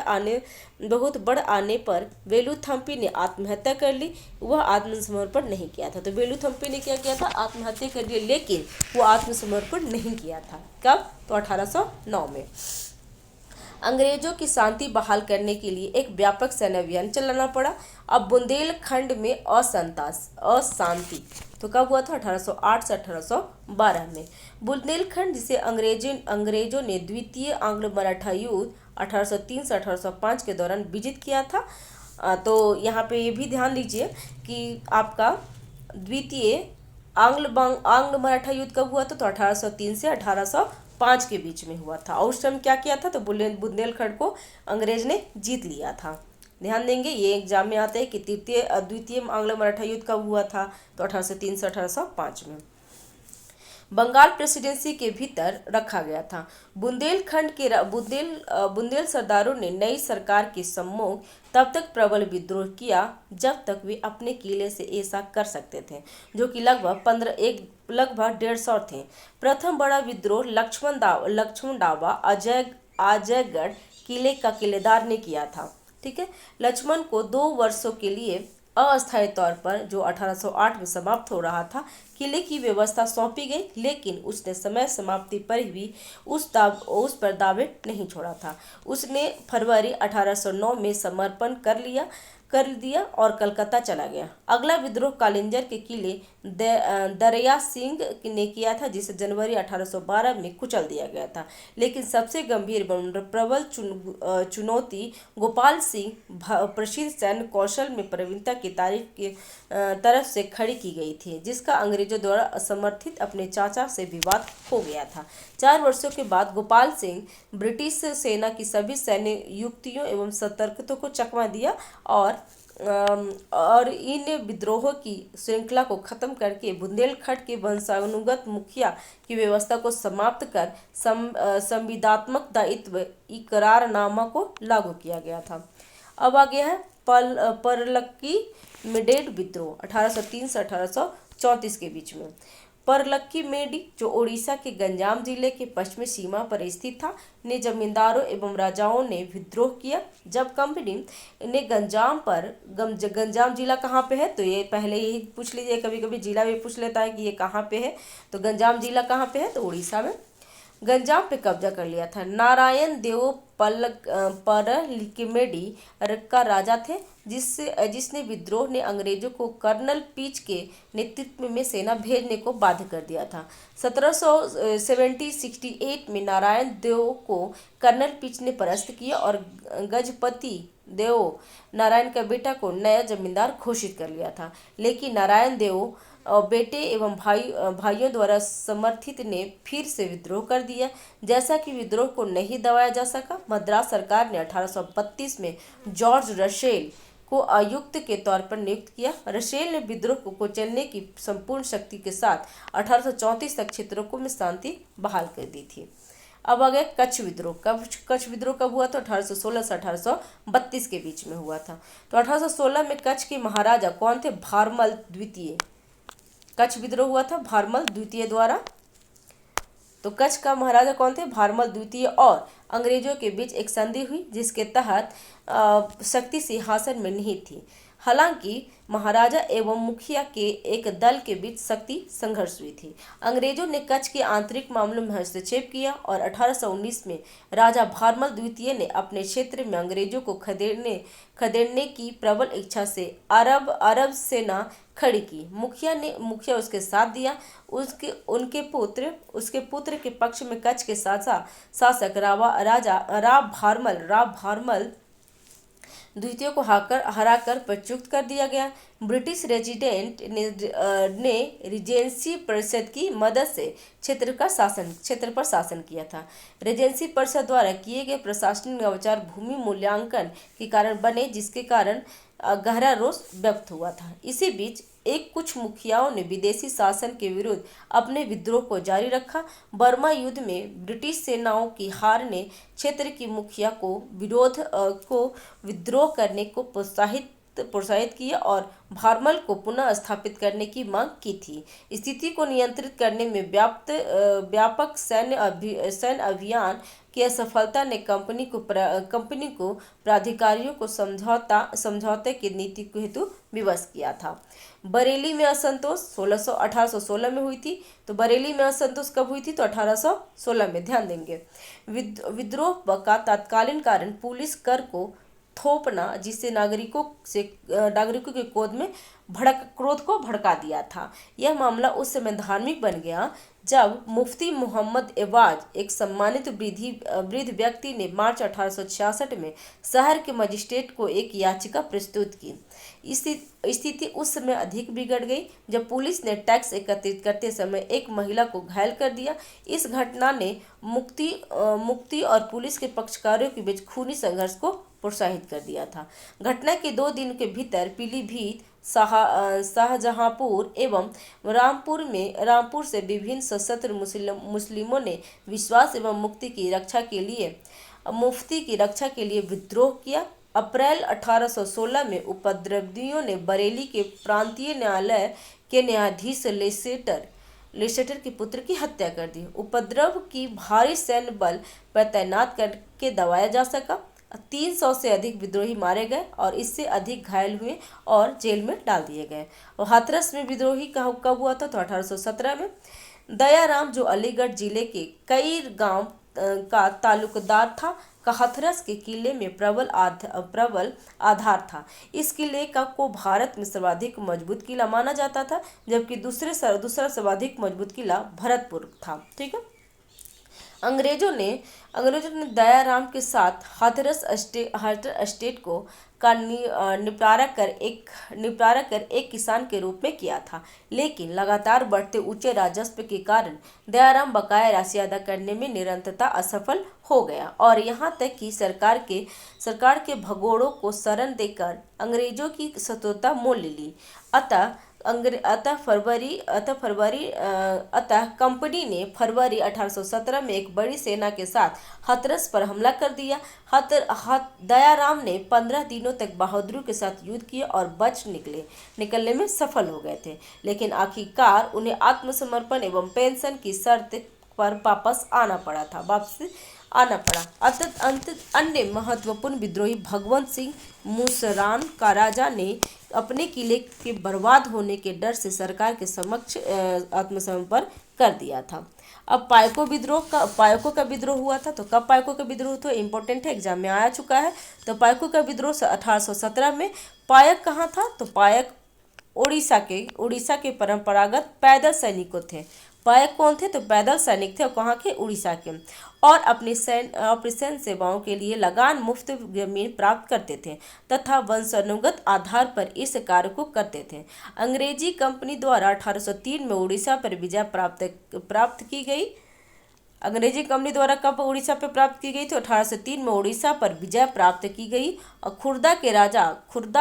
आने पर वेलुथम्पी ने आत्महत्या कर ली। वह आत्मसमर्पण नहीं किया था। तो वेलुथम्पी ने क्या किया था, आत्महत्या कर ली, लेकिन वो आत्मसमर्पण नहीं किया था। कब? तो 1809 में। अंग्रेजों की शांति बहाल करने के लिए एक व्यापक सैन्य अभियान चलाना पड़ा। अब बुंदेलखंड में अशांति तो कब हुआ था? 1808 से 1812 में। बुंदेलखंड जिसे अंग्रेजों ने द्वितीय आंग्ल मराठा युद्ध 1803 से 1805 के दौरान विजित किया था। तो यहाँ पे ये भी ध्यान दीजिए कि आपका द्वितीय आंग्ल मराठा युद्ध कब हुआ था? तो 1803 से 1805 के बीच में हुआ था। और उस टाइम क्या किया था? तो बुंदेलखंड को अंग्रेज ने जीत लिया था। ध्यान देंगे, ये एग्जाम में आता है कि द्वितीय आंग्ल मराठा युद्ध कब हुआ था? तो 1803 से 1805 में। बंगाल प्रेसिडेंसी के भीतर रखा गया था। बुंदेल सरदारों ने नई सरकार के सम्मुख तब तक प्रबल विद्रोह किया जब तक वे अपने किले से ऐसा कर सकते थे, जो कि लगभग 150 थे। प्रथम बड़ा विद्रोह लक्ष्मण डाबा अजयगढ़ किले का किलेदार ने किया था। ठीक है, लक्ष्मण को 2 वर्षों के लिए अस्थायी तौर पर, जो 1808 में समाप्त हो रहा था, किले की व्यवस्था सौंपी गई, लेकिन उसने समय समाप्ति पर भी उस पर दावे नहीं छोड़ा था। उसने फरवरी 1809 में समर्पण कर दिया और कलकत्ता चला गया। अगला विद्रोह कालिंजर के किले दरिया सिंह ने किया था, जिसे जनवरी 1812 में कुचल दिया गया था। लेकिन सबसे गंभीर एवं प्रबल चुनौती गोपाल सिंह प्रसिद्ध सैन्य कौशल में प्रवीणता की तारीफ की तरफ से खड़ी की गई थी, जिसका अंग्रेजों द्वारा असमर्थित अपने चाचा से विवाद हो गया था। 4 वर्षों के बाद गोपाल सिंह ब्रिटिश सेना की सभी सैन्य युक्तियों एवं सतर्कता को चकमा दिया और इन विद्रोहों की श्रृंखला को खत्म करके बुंदेलखंड के वंशानुगत मुखिया की व्यवस्था को समाप्त कर संविदात्मक दायित्व इकरारनामा को लागू किया गया था। अब आ गया है परलक्की मेडेड विद्रोह 1803 से 1834 के बीच में। परलक्की मेडी, जो ओडिशा के गंजाम जिले के पश्चिमी सीमा पर स्थित था, ने जमींदारों एवं राजाओं ने विद्रोह किया। जब कंपनी ने गंजाम जिला कहाँ पे है? तो ये पहले ही पूछ लीजिए, कभी कभी जिला भी पूछ लेता है कि ये कहाँ पे है। तो गंजाम जिला कहाँ पे है? तो उड़ीसा में। गंजाम पे कब्जा कर लिया था। नारायण देव परलिकिमेडी का राजा थे, जिसने विद्रोह ने अंग्रेजों को कर्नल पीच के नेतृत्व में सेना भेजने को बाध्य कर दिया था। 1768 में नारायण देव को कर्नल पीच ने परास्त किया और गजपति देव नारायण का बेटा को नया जमींदार घोषित कर लिया था। लेकिन नारायण देव बेटे एवं भाइयों द्वारा समर्थित ने फिर से विद्रोह कर दिया। जैसा कि विद्रोह को नहीं दबाया जा सका, मद्रास सरकार ने 1832 में जॉर्ज रसेल को आयुक्त के तौर पर नियुक्त किया। रसेल ने विद्रोह को कुचलने की संपूर्ण शक्ति के साथ 1834 तक क्षेत्रों में शांति बहाल कर दी थी। अब आ गया कच्छ विद्रोह। कच्छ विद्रोह कब हुआ? तो 1816 से 1832 के बीच में हुआ था। तो 1816 में कच्छ के महाराजा कौन थे? भारमल द्वितीय। कच्छ विद्रोह हुआ था भारमल द्वितीय द्वारा। तो कच्छ का महाराजा कौन थे? भारमल द्वितीय। और अंग्रेजों के बीच एक संधि हुई, जिसके तहत शक्ति सिंहासन में निहित थी। हालांकि महाराजा एवं मुखिया के एक दल के बीच शक्ति संघर्ष हुई थी। अंग्रेजों ने कच्छ के आंतरिक मामलों में हस्तक्षेप किया और 1819 में राजा भारमल द्वितीय ने अपने क्षेत्र में अंग्रेजों को खदेड़ने की प्रबल इच्छा से अरब सेना खड़ी की। मुखिया उसके साथ दिया। उसके पुत्र के पक्ष में कच्छ के शासक राव भारमल द्वितीय को हराकर प्रच्युत कर दिया गया। ब्रिटिश रेजिडेंट ने रिजेंसी परिषद की मदद से क्षेत्र पर शासन किया था। रेजेंसी परिषद द्वारा किए गए प्रशासनिक नवाचार भूमि मूल्यांकन के कारण बने, जिसके कारण गहरा रोष व्यक्त हुआ था। इसी बीच कुछ मुखियाओं ने विदेशी शासन के विरुद्ध अपने विद्रोह को जारी रखा। बर्मा युद्ध में ब्रिटिश सेनाओं की हार ने क्षेत्र की मुखिया को विद्रोह करने को प्रोत्साहित किया और भारमल को पुनः स्थापित करने की मांग की थी। स्थिति को नियंत्रित करने में व्यापक सैन्य अभियान की असफलता ने कंपनी को प्राधिकारियों को समझौते की नीति को हेतु विवश किया था। बरेली में असंतोष 1816 में हुई थी। तो बरेली में असंतोष कब हुई थी? तो 1816 में। ध्यान देंगे। विद्रोह का तत्कालीन कारण पुलिस कर को थोपना, जिससे नागरिकों के क्रोध को भड़का दिया था। यह मामला उस समय धार्मिक बन गया जब मुफ्ती मोहम्मद एवाज, एक सम्मानित वृद्ध व्यक्ति ने मार्च 1866 में शहर के मजिस्ट्रेट को एक याचिका प्रस्तुत की। स्थिति उस समय अधिक बिगड़ गई जब पुलिस ने टैक्स एकत्रित करते समय एक महिला को घायल कर दिया। इस घटना ने मुक्ति और पुलिस के पक्षकारों के बीच खूनी संघर्ष को प्रोत्साहित कर दिया था। घटना के 2 दिन के भीतर पीलीभीत, शाहजहांपुर एवं रामपुर से विभिन्न सशस्त्र मुस्लिमों ने विश्वास एवं मुफ्ती की रक्षा के लिए विद्रोह किया। अप्रैल 1816 में उपद्रवियों ने बरेली के प्रांतीय न्यायालय के न्यायाधीश लेसेटर के पुत्र की हत्या कर दी। उपद्रव की भारी सैन्य बल पर तैनात करके दबाया जा सका। 300 से अधिक विद्रोही मारे गए और इससे अधिक घायल हुए और जेल में डाल दिए गए। और हाथरस में विद्रोही कब हुआ था? तो 1817 में। दयाराम, जो अलीगढ़ जिले के कई गांव का तालुकदार था, का हाथरस के किले में प्रबल आधार था। इस किले को भारत में सर्वाधिक मजबूत किला माना जाता था, जबकि दूसरा सर्वाधिक मजबूत किला भरतपुर था। ठीक है। अंग्रेजों ने दयाराम के साथ हाथरस एस्टेट का निपटारा कर एक किसान के रूप में किया था, लेकिन लगातार बढ़ते ऊंचे राजस्व के कारण दयाराम बकाया राशि अदा करने में निरंतरता असफल हो गया और यहाँ तक कि सरकार के भगोड़ों को शरण देकर अंग्रेजों की स्वतंत्रता मोल ली। कंपनी ने फरवरी 1817 में एक बड़ी सेना के साथ हाथरस पर हमला कर दिया। दयाराम ने 15 दिनों तक बहादुरी के साथ युद्ध किया और निकलने में सफल हो गए थे, लेकिन आखिरकार उन्हें आत्मसमर्पण एवं पेंशन की शर्त पर वापस आना पड़ा। अन्य महत्वपूर्ण विद्रोही भगवंत सिंह मुसरान का राजा ने अपने किले के बर्बाद होने के डर से सरकार के समक्ष आत्मसमर्पण कर दिया था। अब पायको का विद्रोह हुआ था। तो कब पायको का विद्रोह हुआ? इंपॉर्टेंट है, एग्जाम में आ चुका है। तो पायको का विद्रोह 1817 में। पायक कहाँ था? तो पायक उड़ीसा के परंपरागत पैदल सैनिकों थे। पायक कौन थे? तो पैदल सैनिक थे और कहाँ के? उड़ीसा के। और अपनी सैन्य सेवाओं के लिए लगान मुफ्त जमीन प्राप्त करते थे तथा वंशानुगत आधार पर इस कार्य को करते थे। अंग्रेजी कंपनी द्वारा 1803 में उड़ीसा पर विजय प्राप्त की गई। अंग्रेजी कंपनी द्वारा कब उड़ीसा पर प्राप्त की गई? तो 1803 में उड़ीसा पर विजय प्राप्त की गई और खुर्दा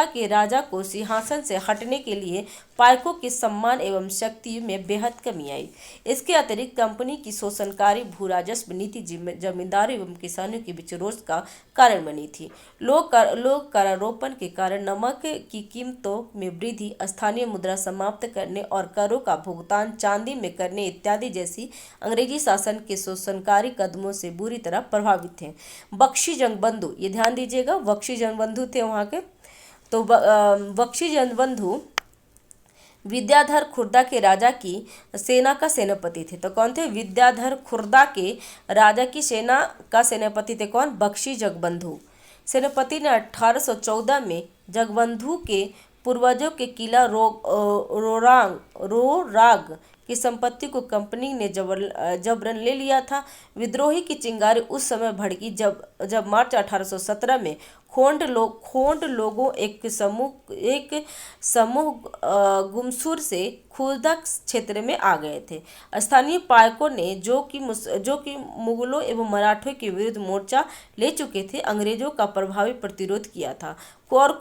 के राजा को सिंहासन से हटने के लिए पायकों के सम्मान एवं शक्ति में बेहद कमी आई। इसके अतिरिक्त कंपनी की शोषणकारी भू राजस्व नीति जमींदारों एवं किसानों के बीच रोष का कारण बनी थी। लोक करारोपण के कारण नमक की कीमतों में वृद्धि, स्थानीय मुद्रा समाप्त करने और करों का भुगतान चांदी में करने इत्यादि जैसी अंग्रेजी शासन के शोषणकारी कदमों से बुरी तरह प्रभावित थे। बख्शी जंगबंधु, ये ध्यान दीजिएगा, बख्शी जंगबंधु थे वहाँ के। तो बख्शी जंगबंधु विद्याधर खुर्दा के राजा की सेना का सेनापति थे। तो कौन थे? विद्याधर खुर्दा के राजा की सेना का सेनापति थे। कौन? बख्शी जंगबंधु। सेनापति ने 1814 में जंगबंधु के पूर्वजों के किला रोराग की संपत्ति को कंपनी ने जबरन ले लिया था। विद्रोही की चिंगारी उस समय भड़की जब मार्च 1817 में खोंड लोगों एक समूह गुमसूर से खुर्दा क्षेत्र में आ गए थे। स्थानीय पायकों ने जो कि मुगलों एवं मराठों के विरुद्ध मोर्चा ले चुके थे, अंग्रेजों का प्रभावी प्रतिरोध किया था और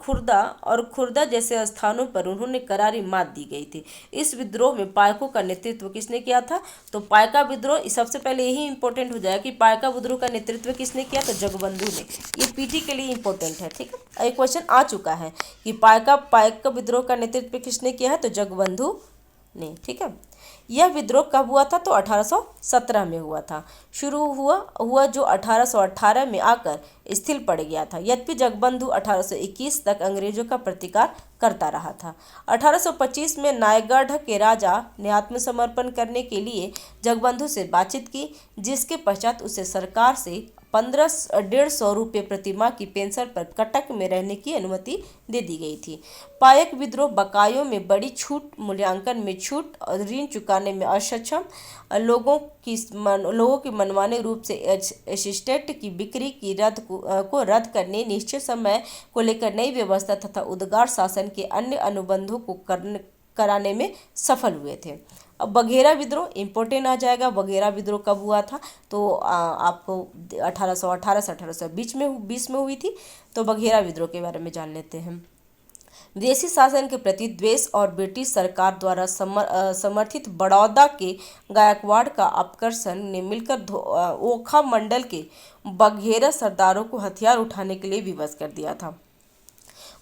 खुर्दा जैसे स्थानों पर उन्होंने करारी मात दी गई थी। इस विद्रोह में पायकों का नेतृत्व किसने किया था? तो पायका विद्रोह, सबसे पहले यही इंपॉर्टेंट हो जाएगा कि पायका विद्रोह का नेतृत्व किसने किया? तो जंगबंधु ने। ये पीटी के लिए इंपॉर्टेंट है। ठीक है, एक क्वेश्चन आ चुका है कि पायका विद्रोह का नेतृत्व किसने किया है? तो जंगबंधु ने। ठीक है, यह विद्रोह कब हुआ था? तो 1817 में हुआ था। शुरू हुआ जो 1818 में आकर स्थिर पड़ गया था। यद्यपि जगबंधु 1821 तक अंग्रेजों का प्रतिकार करता रहा था। 1825 में नायगढ़ के राजा ने आत्मसमर्पण करने के लिए जगबंधु से बातचीत की, जिसके पश्चात उसे सरकार से 1550 रुपये प्रतिमाह की पेंशन पर कटक में रहने की अनुमति दे दी गई थी। पायक विद्रोह बकायों में बड़ी छूट, मूल्यांकन में छूट और ऋण चुकाने में असक्षम लोगों की मनमाने रूप से एस्टेट की बिक्री की को रद्द करने, निश्चित समय को लेकर नई व्यवस्था तथा उदार शासन के अन्य अनुबंधों को कराने में सफल हुए थे। अब बघेरा विद्रोह इम्पोर्टेंट आ जाएगा। बघेरा विद्रोह कब हुआ था? तो आपको 1818 से 1820 में हुई थी। तो बघेरा विद्रोह के बारे में जान लेते हैं। विदेशी शासन के प्रति द्वेष और ब्रिटिश सरकार द्वारा समर्थित बड़ौदा के गायकवाड़ का आकर्षण ने मिलकर ओखा मंडल के बघेरा सरदारों को हथियार उठाने के लिए विवश कर दिया था।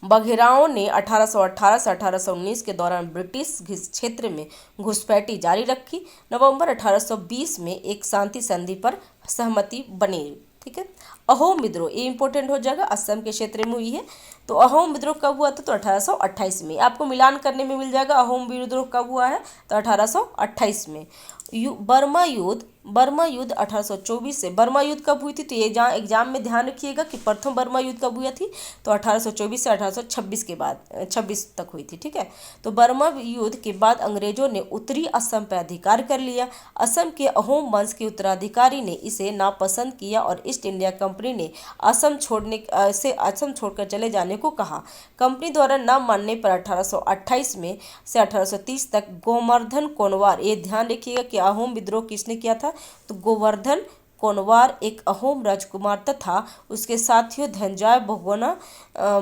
बघेराओं ने 1818 से 1819 के दौरान ब्रिटिश क्षेत्र में घुसपैठी जारी रखी। नवंबर 1820 में एक शांति संधि पर सहमति बनी। ठीक है। अहोम विद्रोह ये इंपॉर्टेंट हो जाएगा, असम के क्षेत्र में हुई है। तो अहोम विद्रोह कब हुआ था? तो 1828 में। आपको मिलान करने में मिल जाएगा अहोम विद्रोह कब हुआ है, तो 1828 में। बर्मा युद्ध 1824 से। बर्मा युद्ध कब हुई थी? तो ये एग्जाम में ध्यान रखिएगा कि प्रथम बर्मा युद्ध कब हुई थी, तो 1824 से 1826 के बाद 26 तक हुई थी। ठीक है। तो बर्मा युद्ध के बाद अंग्रेजों ने उत्तरी असम पर अधिकार कर लिया। असम के अहोम वंश के उत्तराधिकारी ने इसे नापसंद किया और ईस्ट इंडिया कंपनी ने असम छोड़कर चले जाने को कहा। कंपनी द्वारा न मानने पर 1828 में से 1830 तक गोवर्धन कोनवार, ये ध्यान रखिएगा कि अहोम विद्रोह किसने किया था, तो गोवर्धन कोनवार एक अहोम राजकुमार तथा उसके साथियों धनंजय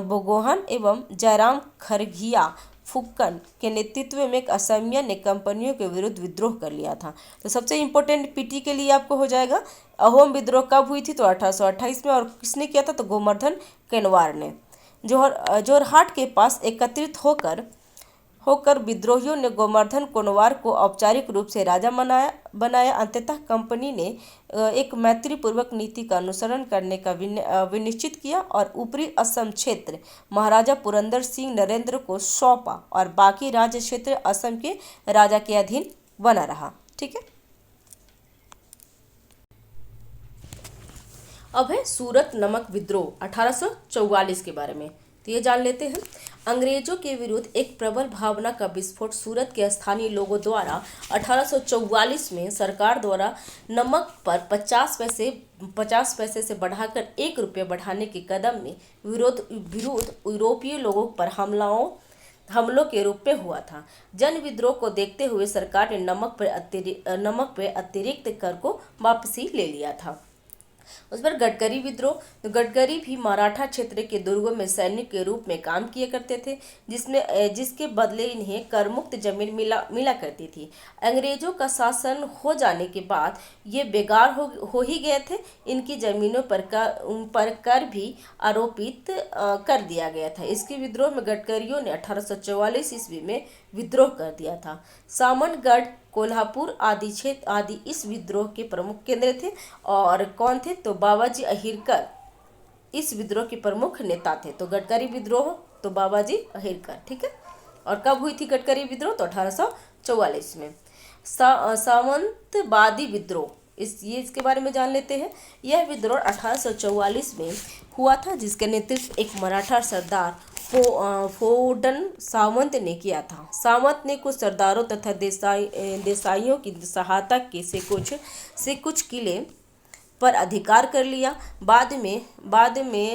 बोगोहन एवं जयराम खरघिया फुक्कन के नेतृत्व में एक असमिया ने कंपनियों के विरुद्ध विद्रोह कर लिया था। तो सबसे इंपॉर्टेंट पीटी के लिए आपको हो जाएगा अहोम विद्रोह कब हुई थी, तो 1828 में। और किसने किया था, तो गोवर्धन कोनवार ने। जोरहाट के पास एकत्रित होकर विद्रोहियों ने गोवर्धन कोनवार को औपचारिक रूप से राजा बनाया। अंततः कंपनी ने एक मैत्रीपूर्वक नीति का अनुसरण करने का विनिश्चित किया और ऊपरी असम क्षेत्र महाराजा पुरंदर सिंह नरेंद्र को सौंपा और बाकी राज्य क्षेत्र असम के राजा के अधीन बना रहा। ठीक है। अब है सूरत नमक विद्रोह 1844 के बारे में। तो ये जान लेते हैं। अंग्रेजों के विरुद्ध एक प्रबल भावना का विस्फोट सूरत के स्थानीय लोगों द्वारा 1844 में सरकार द्वारा नमक पर 50 पैसे से बढ़ाकर 1 रुपये बढ़ाने के कदम में विरोध यूरोपीय लोगों पर हमलों के रूप में हुआ था। जन विद्रोह को देखते हुए सरकार ने नमक पर अतिरिक्त कर को वापसी ले लिया था। उस पर गडकरी विद्रोह। तो गडकरी भी मराठा क्षेत्र के दुर्गों में सैनिक के रूप में काम किया करते थे, जिसके बदले इन्हें करमुक्त जमीन मिला करती थी। अंग्रेजों का शासन हो जाने के बाद ये बेकार हो ही गए थे। इनकी जमीनों पर कर भी आरोपित कर दिया गया था। इसके विद्रोह में गडकरियों ने 1844 ईस्वी में विद्रोह कर दिया था। सामनगढ़, कोल्हापुर आदि इस विद्रोह के प्रमुख केंद्र थे। और कौन थे, तो बाबाजी अहिरकर इस विद्रोह के प्रमुख नेता थे। तो गडकरी विद्रोह तो बाबाजी अहिरकर। ठीक है। और कब हुई थी गडकरी विद्रोह, तो 1844 में। सामंतवादी विद्रोह, इसके बारे में जान लेते हैं। यह विद्रोह 1844 में हुआ था, जिसके नेतृत्व एक मराठा सरदार फोडन सावंत ने किया था। सावंत ने कुछ सरदारों तथा देसाइयों की सहायता से कुछ किले पर अधिकार कर लिया। बाद में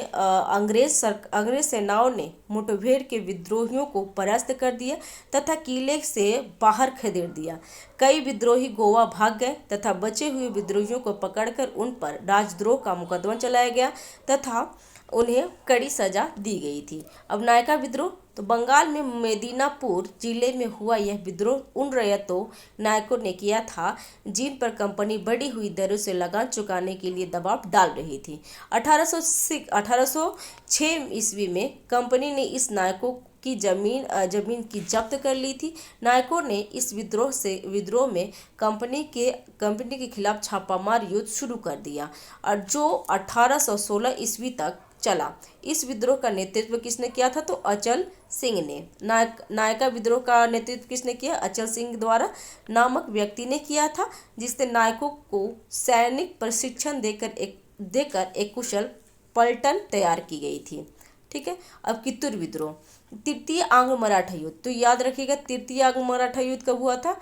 अंग्रेज सेनाओं ने मुठभेड़ के विद्रोहियों को परास्त कर दिया तथा किले से बाहर खदेड़ दिया। कई विद्रोही गोवा भाग गए तथा बचे हुए विद्रोहियों को पकड़कर उन पर राजद्रोह का मुकदमा चलाया गया तथा उन्हें कड़ी सजा दी गई थी। अब नायका विद्रोह, तो बंगाल में मेदिनीपुर जिले में हुआ यह विद्रोह उन रैयतों नायकों ने किया था जिन पर कंपनी बढ़ी हुई दरों से लगान चुकाने के लिए दबाव डाल रही थी। 1806 ईस्वी में कंपनी ने इस नायकों की जमीन की जब्त कर ली थी। नायकों ने इस विद्रोह में कंपनी के खिलाफ छापामार युद्ध शुरू कर दिया और जो 1816 ईस्वी तक चला। इस विद्रोह का नेतृत्व किसने किया था? तो अचल सिंह ने। नायका विद्रोह का नेतृत्व किसने किया? अचल सिंह द्वारा नामक व्यक्ति ने किया था, जिसने नायकों को सैनिक प्रशिक्षण देकर एक कुशल पलटन तैयार की गई थी। ठीक है। अब कित्तूर विद्रोह, तृतीय आंग्ल मराठा युद्ध। तो याद रखिएगा, तृतीय आंग्ल मराठा युद्ध कब हुआ था?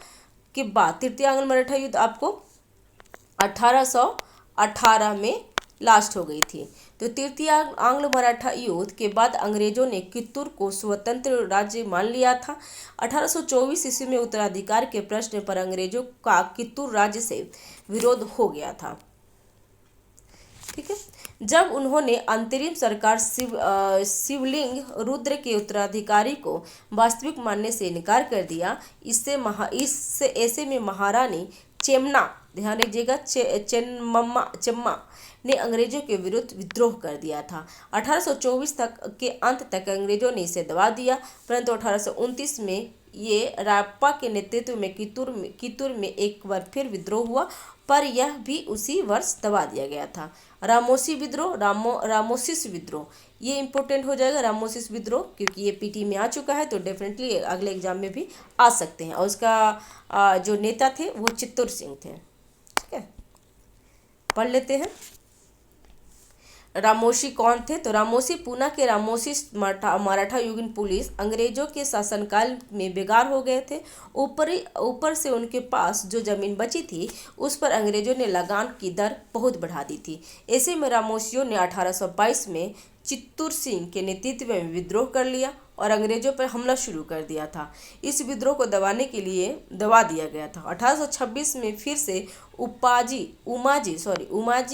कि बाद तृतीय आंग्ल मराठा युद्ध आपको 1818 में लास्ट हो गई थी। तो तृतीय आंग्ल मराठा युद्ध के बाद अंग्रेजों ने कित्तूर को स्वतंत्र राज्य मान लिया था। 1824 ईस्वी में उत्तराधिकार के प्रश्न पर अंग्रेजों का कित्तूर राज्य से विरोध हो गया था। ठीक है। जब उन्होंने अंतरिम सरकार शिवलिंग रुद्र के उत्तराधिकारी को वास्तविक मानने से इनकार कर दिया, इससे ऐसे में महारानी चेम्मा, ध्यान रखिएगा, चेम्मा ने अंग्रेजों के विरुद्ध विद्रोह कर दिया था। 1824 तक के अंत तक अंग्रेजों ने इसे दबा दिया, परंतु 1829 में ये रायप्पा के नेतृत्व में कित्तूर में एक बार फिर विद्रोह हुआ, पर यह भी उसी वर्ष दबा दिया गया था। रामोसी विद्रोह, रामोसिस विद्रोह, ये इंपॉर्टेंट हो जाएगा रामोसिस विद्रोह, क्योंकि ये पीटी में आ चुका है, तो डेफिनेटली अगले एग्जाम में भी आ सकते हैं। और उसका जो नेता थे वो चित्तूर सिंह थे। ठीक है, पढ़ लेते हैं। रामोसी कौन थे? तो रामोसी पूना के रामोसी मराठा युगीन पुलिस अंग्रेजों के शासनकाल में बेकार हो गए थे। ऊपर से उनके पास जो जमीन बची थी उस पर अंग्रेजों ने लगान की दर बहुत बढ़ा दी थी। ऐसे में रामोसियों ने 1822 में चित्तूर सिंह के नेतृत्व में विद्रोह कर लिया और अंग्रेजों पर हमला शुरू कर दिया था। इस विद्रोह को दबाने के लिए दबा दिया गया था। 1826 में फिर से उमाजी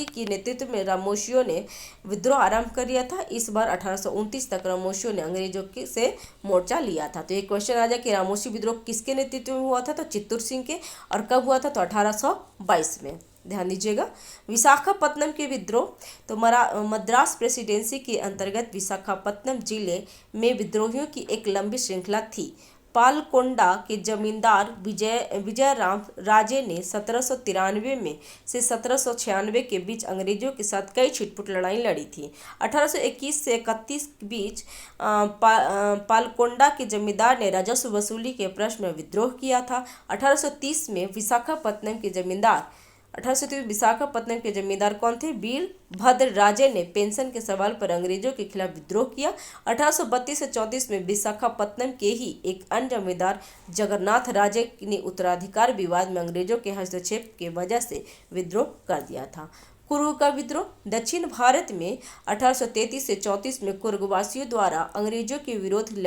की नेतृत्व में रामोसियों ने विद्रोह आरंभ कर दिया था। इस बार 1829 तक रामोसियों ने अंग्रेजों से मोर्चा लिया था। तो एक क्वेश्चन आ जाए कि रामोसी विद्रोह किसके नेतृत्व में हुआ था? तो चित्तूर सिंह के। और कब हुआ था? तो 1822 में। ध्यान दीजिएगा। विशाखापत्तनम के विद्रोह, तो मद्रास प्रेसिडेंसी के अंतर्गत विशाखापत्तनम जिले में विद्रोहियों की एक लंबी श्रृंखला थी। पालकोंडा के जमींदार विजयराम राजे ने 1793 में से 1796 के बीच अंग्रेजों के साथ कई छिटपुट लड़ाई लड़ी थी। 1821 से 31 के बीच पालकोंडा के जमींदार ने राजस्व वसूली के प्रश्न में विद्रोह किया था। 1830 में विशाखापत्तनम के जमींदार कौन थे? वीरभद्र राजे ने पेंशन के सवाल पर अंग्रेजों के खिलाफ विद्रोह किया। 1832 से 34 में विशाखापत्तनम के ही एक अन्य जमींदार जगन्नाथ राजे ने उत्तराधिकार विवाद में अंग्रेजों के हस्तक्षेप के वजह से विद्रोह कर दिया था। कुर्ग का विद्रोह, दक्षिण भारत में 1833 से 34 में कुर्गवासियों द्वारा अंग्रेजों के विरुद्ध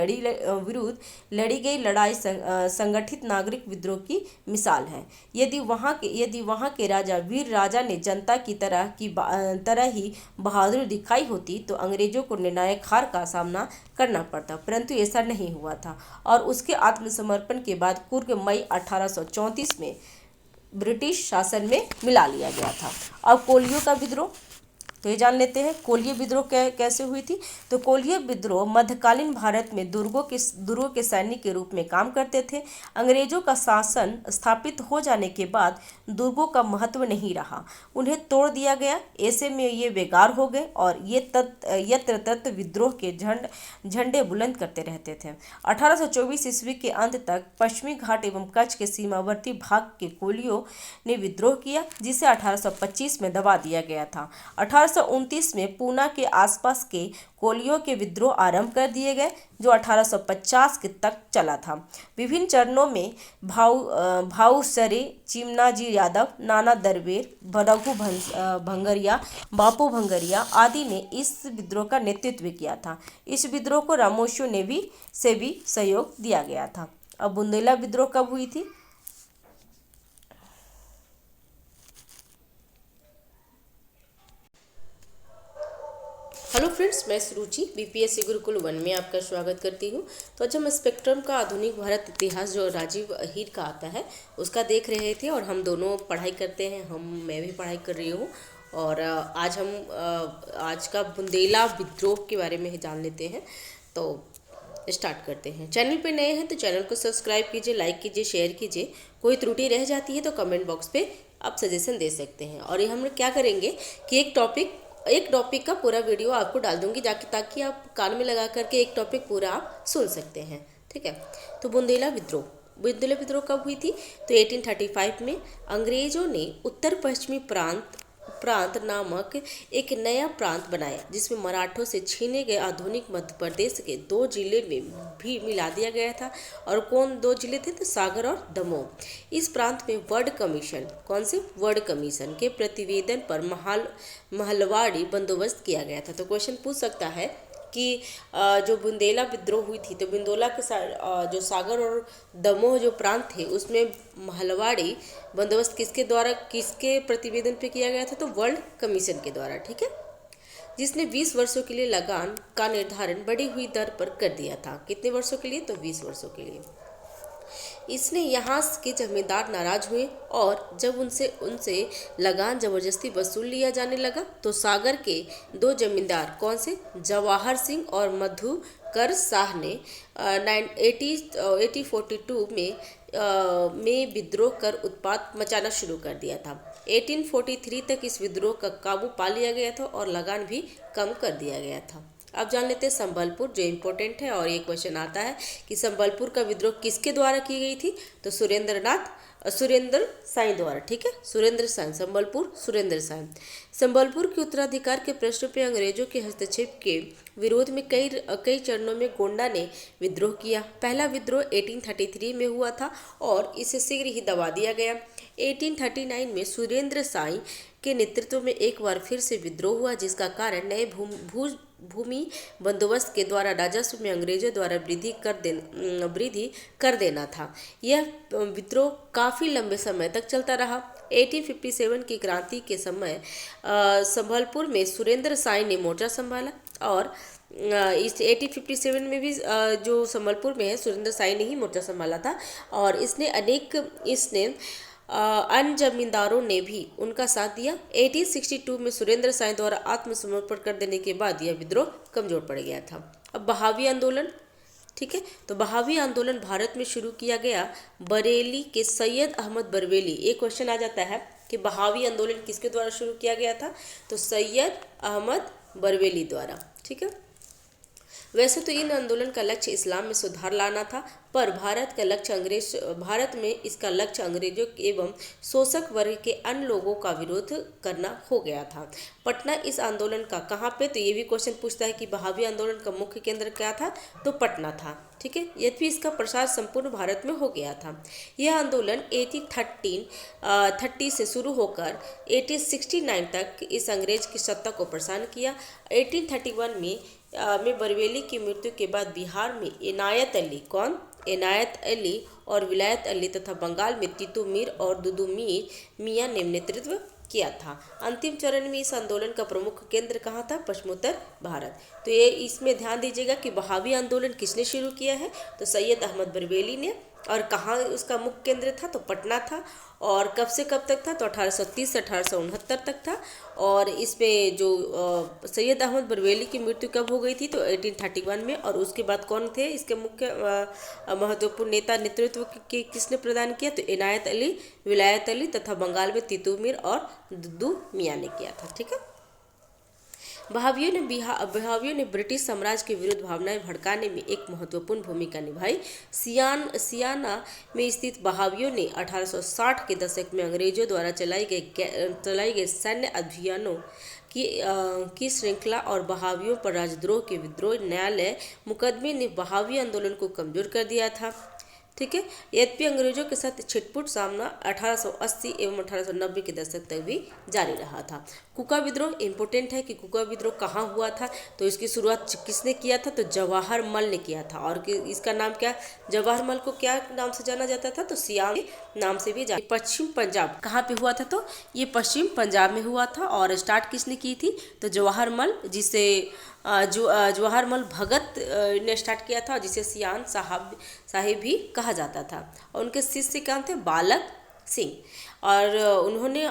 लड़ी गई लड़ाई संगठित नागरिक विद्रोह की मिसाल है। यदि वहाँ के राजा वीर राजा ने जनता की तरह ही बहादुरी दिखाई होती तो अंग्रेजों को निर्णायक हार का सामना करना पड़ता, परंतु ऐसा नहीं हुआ था और उसके आत्मसमर्पण के बाद कुर्ग मई 1834 में ब्रिटिश शासन में मिला लिया गया था। अब कोलियों का विद्रोह, तो ये जान लेते हैं कोलिय विद्रोह कैसे हुई थी। तो कोलिय विद्रोह मध्यकालीन भारत में दुर्गों के सैनिक के रूप में काम करते थे। अंग्रेजों का शासन स्थापित हो जाने के बाद दुर्गों का महत्व नहीं रहा, उन्हें तोड़ दिया गया। ऐसे में ये बेकार हो गए और ये यत्र तत्र विद्रोह के झंडे बुलंद करते रहते थे। 1824 ईस्वी के अंत तक पश्चिमी घाट एवं कच्छ के सीमावर्ती भाग के कोलियों ने विद्रोह किया, जिसे 1825 में दबा दिया गया था। 1829 में पूना के आसपास के कोलियों के विद्रोह आरंभ कर दिए गए, जो 1850 के तक चला था। विभिन्न चरणों में भाऊ सरे, चिमनाजी यादव, नाना दरबार, रघु भंगरिया, बापू भंगरिया आदि ने इस विद्रोह का नेतृत्व किया था। इस विद्रोह को रामोसियों ने से भी सहयोग दिया गया था। अब बुंदेला विद्रोह कब हुई थी? हेलो फ्रेंड्स, मैं सुरुचि बीपीएससी गुरुकुल 1 में आपका स्वागत करती हूँ। तो आज हम स्पेक्ट्रम का आधुनिक भारत इतिहास जो राजीव अहीर का आता है उसका देख रहे थे और हम दोनों पढ़ाई करते हैं। मैं भी पढ़ाई कर रही हूँ और आज हम आज का बुंदेला विद्रोह के बारे में जान लेते हैं। तो स्टार्ट करते हैं। चैनल पे नए हैं तो चैनल को सब्सक्राइब कीजिए, लाइक कीजिए, शेयर कीजिए। कोई त्रुटि रह जाती है तो कमेंट बॉक्स पे आप सजेशन दे सकते हैं। और ये हम लोग क्या करेंगे कि एक टॉपिक का पूरा वीडियो आपको डाल दूंगी जाके, ताकि आप कान में लगा करके एक टॉपिक पूरा आप सुन सकते हैं। ठीक है, तो बुंदेला विद्रोह कब हुई थी? तो 1835 में अंग्रेजों ने उत्तर पश्चिमी प्रांत नामक एक नया प्रांत बनाया, जिसमें मराठों से छीने गए आधुनिक मध्य प्रदेश के 2 जिले में भी मिला दिया गया था। और कौन 2 जिले थे? तो सागर और दमोह। इस प्रांत में वर्ड कमीशन के प्रतिवेदन पर महलवाड़ी बंदोबस्त किया गया था। तो क्वेश्चन पूछ सकता है कि जो बुंदेला विद्रोह हुई थी, तो बुंदेला के जो सागर और दमोह जो प्रांत थे उसमें महलवाड़ी बंदोबस्त किसके प्रतिवेदन पे किया गया था? तो वर्ल्ड कमीशन के द्वारा। ठीक है, जिसने 20 वर्षों के लिए लगान का निर्धारण बढ़ी हुई दर पर कर दिया था। कितने वर्षों के लिए? तो 20 वर्षों के लिए। इसने यहाँ के जमींदार नाराज हुए और जब उनसे लगान जबरदस्ती वसूल लिया जाने लगा, तो सागर के 2 जमींदार कौन से? जवाहर सिंह और मधुकर शाह ने 1842 में विद्रोह कर उत्पात मचाना शुरू कर दिया था। 1843 तक इस विद्रोह का काबू पा लिया गया था और लगान भी कम कर दिया गया था। अब जान लेते हैं संबलपुर, जो इम्पोर्टेंट है। और ये क्वेश्चन आता है कि संबलपुर का विद्रोह किसके द्वारा की गई थी? तो सुरेंद्र साई द्वारा। ठीक है, सुरेंद्र साई, सुरेंद्र साई। संबलपुर के उत्तराधिकार के प्रश्न पे अंग्रेजों के हस्तक्षेप के विरोध में कई चरणों में गोंडा ने विद्रोह किया। पहला विद्रोह 1833 में हुआ था और इसे शीघ्र ही दबा दिया गया। 1839 में सुरेंद्र साई के नेतृत्व में एक बार फिर से विद्रोह हुआ, जिसका कारण नए भूमि बंदोबस्त के द्वारा राजस्व में अंग्रेजों द्वारा वृद्धि कर देना था। यह विद्रोह काफ़ी लंबे समय तक चलता रहा। 1857 की क्रांति के समय संबलपुर में सुरेंद्र साई ने मोर्चा संभाला और इस 1857 में भी जो संबलपुर में है सुरेंद्र साई ने ही मोर्चा संभाला था। और इसने अन्य जमींदारों ने भी उनका साथ दिया। 1862 में सुरेंद्र साई द्वारा आत्मसमर्पण कर देने के बाद यह विद्रोह कमजोर पड़ गया था। अब बहावी आंदोलन। ठीक है, तो बहावी आंदोलन भारत में शुरू किया गया बरेली के सैयद अहमद बरेली। एक क्वेश्चन आ जाता है कि बहावी आंदोलन किसके द्वारा शुरू किया गया था? तो सैयद अहमद बरेली द्वारा। ठीक है, वैसे तो इन आंदोलन का लक्ष्य इस्लाम में सुधार लाना था, पर भारत में इसका लक्ष्य अंग्रेजों एवं शोषक वर्ग के अन्य लोगों का विरोध करना हो गया था। पटना इस आंदोलन का कहाँ पे? तो ये भी क्वेश्चन पूछता है कि बहावी आंदोलन का मुख्य केंद्र क्या था? तो पटना था। ठीक है, यद्यपि इसका प्रसार संपूर्ण भारत में हो गया था। यह आंदोलन 1830 से शुरू होकर 1869 तक इस अंग्रेज की सत्ता को परेशान किया। 1831 में बरेली की मृत्यु के बाद बिहार में इनायत अली और विलायत अली तथा बंगाल में तीतू मीर और दुदू मियाँ ने नेतृत्व किया था। अंतिम चरण में इस आंदोलन का प्रमुख केंद्र कहाँ था? पश्चिमोत्तर भारत। तो ये इसमें ध्यान दीजिएगा कि बहावी आंदोलन किसने शुरू किया है? तो सैयद अहमद बरेली ने। और कहाँ उसका मुख्य केंद्र था? तो पटना था। और कब से कब तक था? तो 1830 से 1869 तक था। और इसमें जो सैयद अहमद बरेली की मृत्यु कब हो गई थी? तो 1831 में। और उसके बाद कौन थे इसके मुख्य महत्वपूर्ण नेता? नेतृत्व किसने प्रदान किया? तो इनायत अली, विलायत अली तथा बंगाल में तीतू मीर और दुदू मियाँ ने किया था। ठीक है, बहावियों ने ब्रिटिश साम्राज्य के विरुद्ध भावनाएं भड़काने में एक महत्वपूर्ण भूमिका निभाई। सियाना में स्थित बहावियों ने 1860 के दशक में अंग्रेजों द्वारा चलाई गई सैन्य अभियानों की श्रृंखला और बहावियों पर राजद्रोह के विद्रोह न्यायालय मुकदमे ने बहावी आंदोलन को कमजोर कर दिया था। ठीक है, यद्यपि अंग्रेजों के साथ छिटपुट सामना 1880 एवं 1890 के दशक तक भी जारी रहा था। कुका विद्रोह इंपॉर्टेंट है कि कुका विद्रोह कहाँ हुआ था? तो इसकी शुरुआत किसने किया था? तो जवाहर मल ने किया था। और इसका नाम क्या? जवाहर मल को क्या नाम से जाना जाता था? तो सियाम के नाम से भी जाना। पश्चिम पंजाब कहाँ पे हुआ था? तो ये पश्चिम पंजाब में हुआ था। और स्टार्ट किसने की थी? तो जवाहर मल, जिसे जवाहर मल भगत ने स्टार्ट किया था, जिसे सियान साहिब भी कहा जाता था। और उनके शिष्य कौन थे? बालक सिंह। और उन्होंने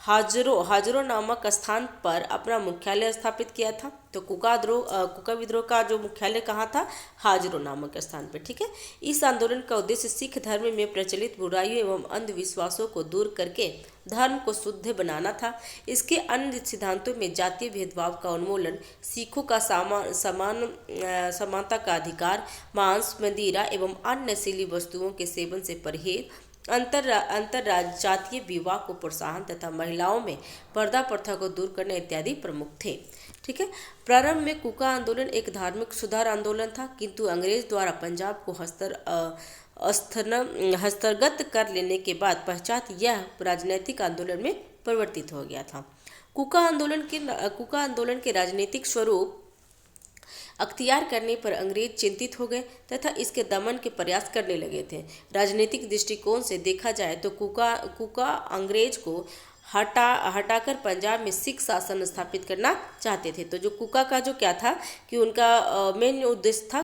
हाजरो नामक स्थान पर अपना मुख्यालय स्थापित किया था। तो कुका विद्रोह का जो मुख्यालय कहाँ था, हाजरो नामक स्थान पर। ठीक है। इस आंदोलन का उद्देश्य सिख धर्म में प्रचलित बुराइयों एवं अंधविश्वासों को दूर करके धर्म को शुद्ध बनाना था। इसके अन्य सिद्धांतों में जातीय भेदभाव का उन्मूलन, सिखों का समानता का अधिकार, मांस, मदिरा एवं अन्य नशीली वस्तुओं के सेवन से परहेज, अंतर जातीय विवाह को प्रोत्साहन तथा महिलाओं में पर्दा प्रथा को दूर करना इत्यादि प्रमुख थे। ठीक है। प्रारंभ में कुका आंदोलन एक धार्मिक सुधार आंदोलन था, किंतु अंग्रेज द्वारा पंजाब को हस्तगत कर लेने के बाद पश्चात यह राजनीतिक आंदोलन में परिवर्तित हो गया था। कुका आंदोलन के राजनीतिक स्वरूप अख्तियार करने पर अंग्रेज चिंतित हो गए तथा इसके दमन के प्रयास करने लगे थे। राजनीतिक दृष्टिकोण से देखा जाए तो कुका अंग्रेज को हटाकर पंजाब में सिख शासन स्थापित करना चाहते थे। तो जो कुका का जो क्या था कि उनका मेन उद्देश्य था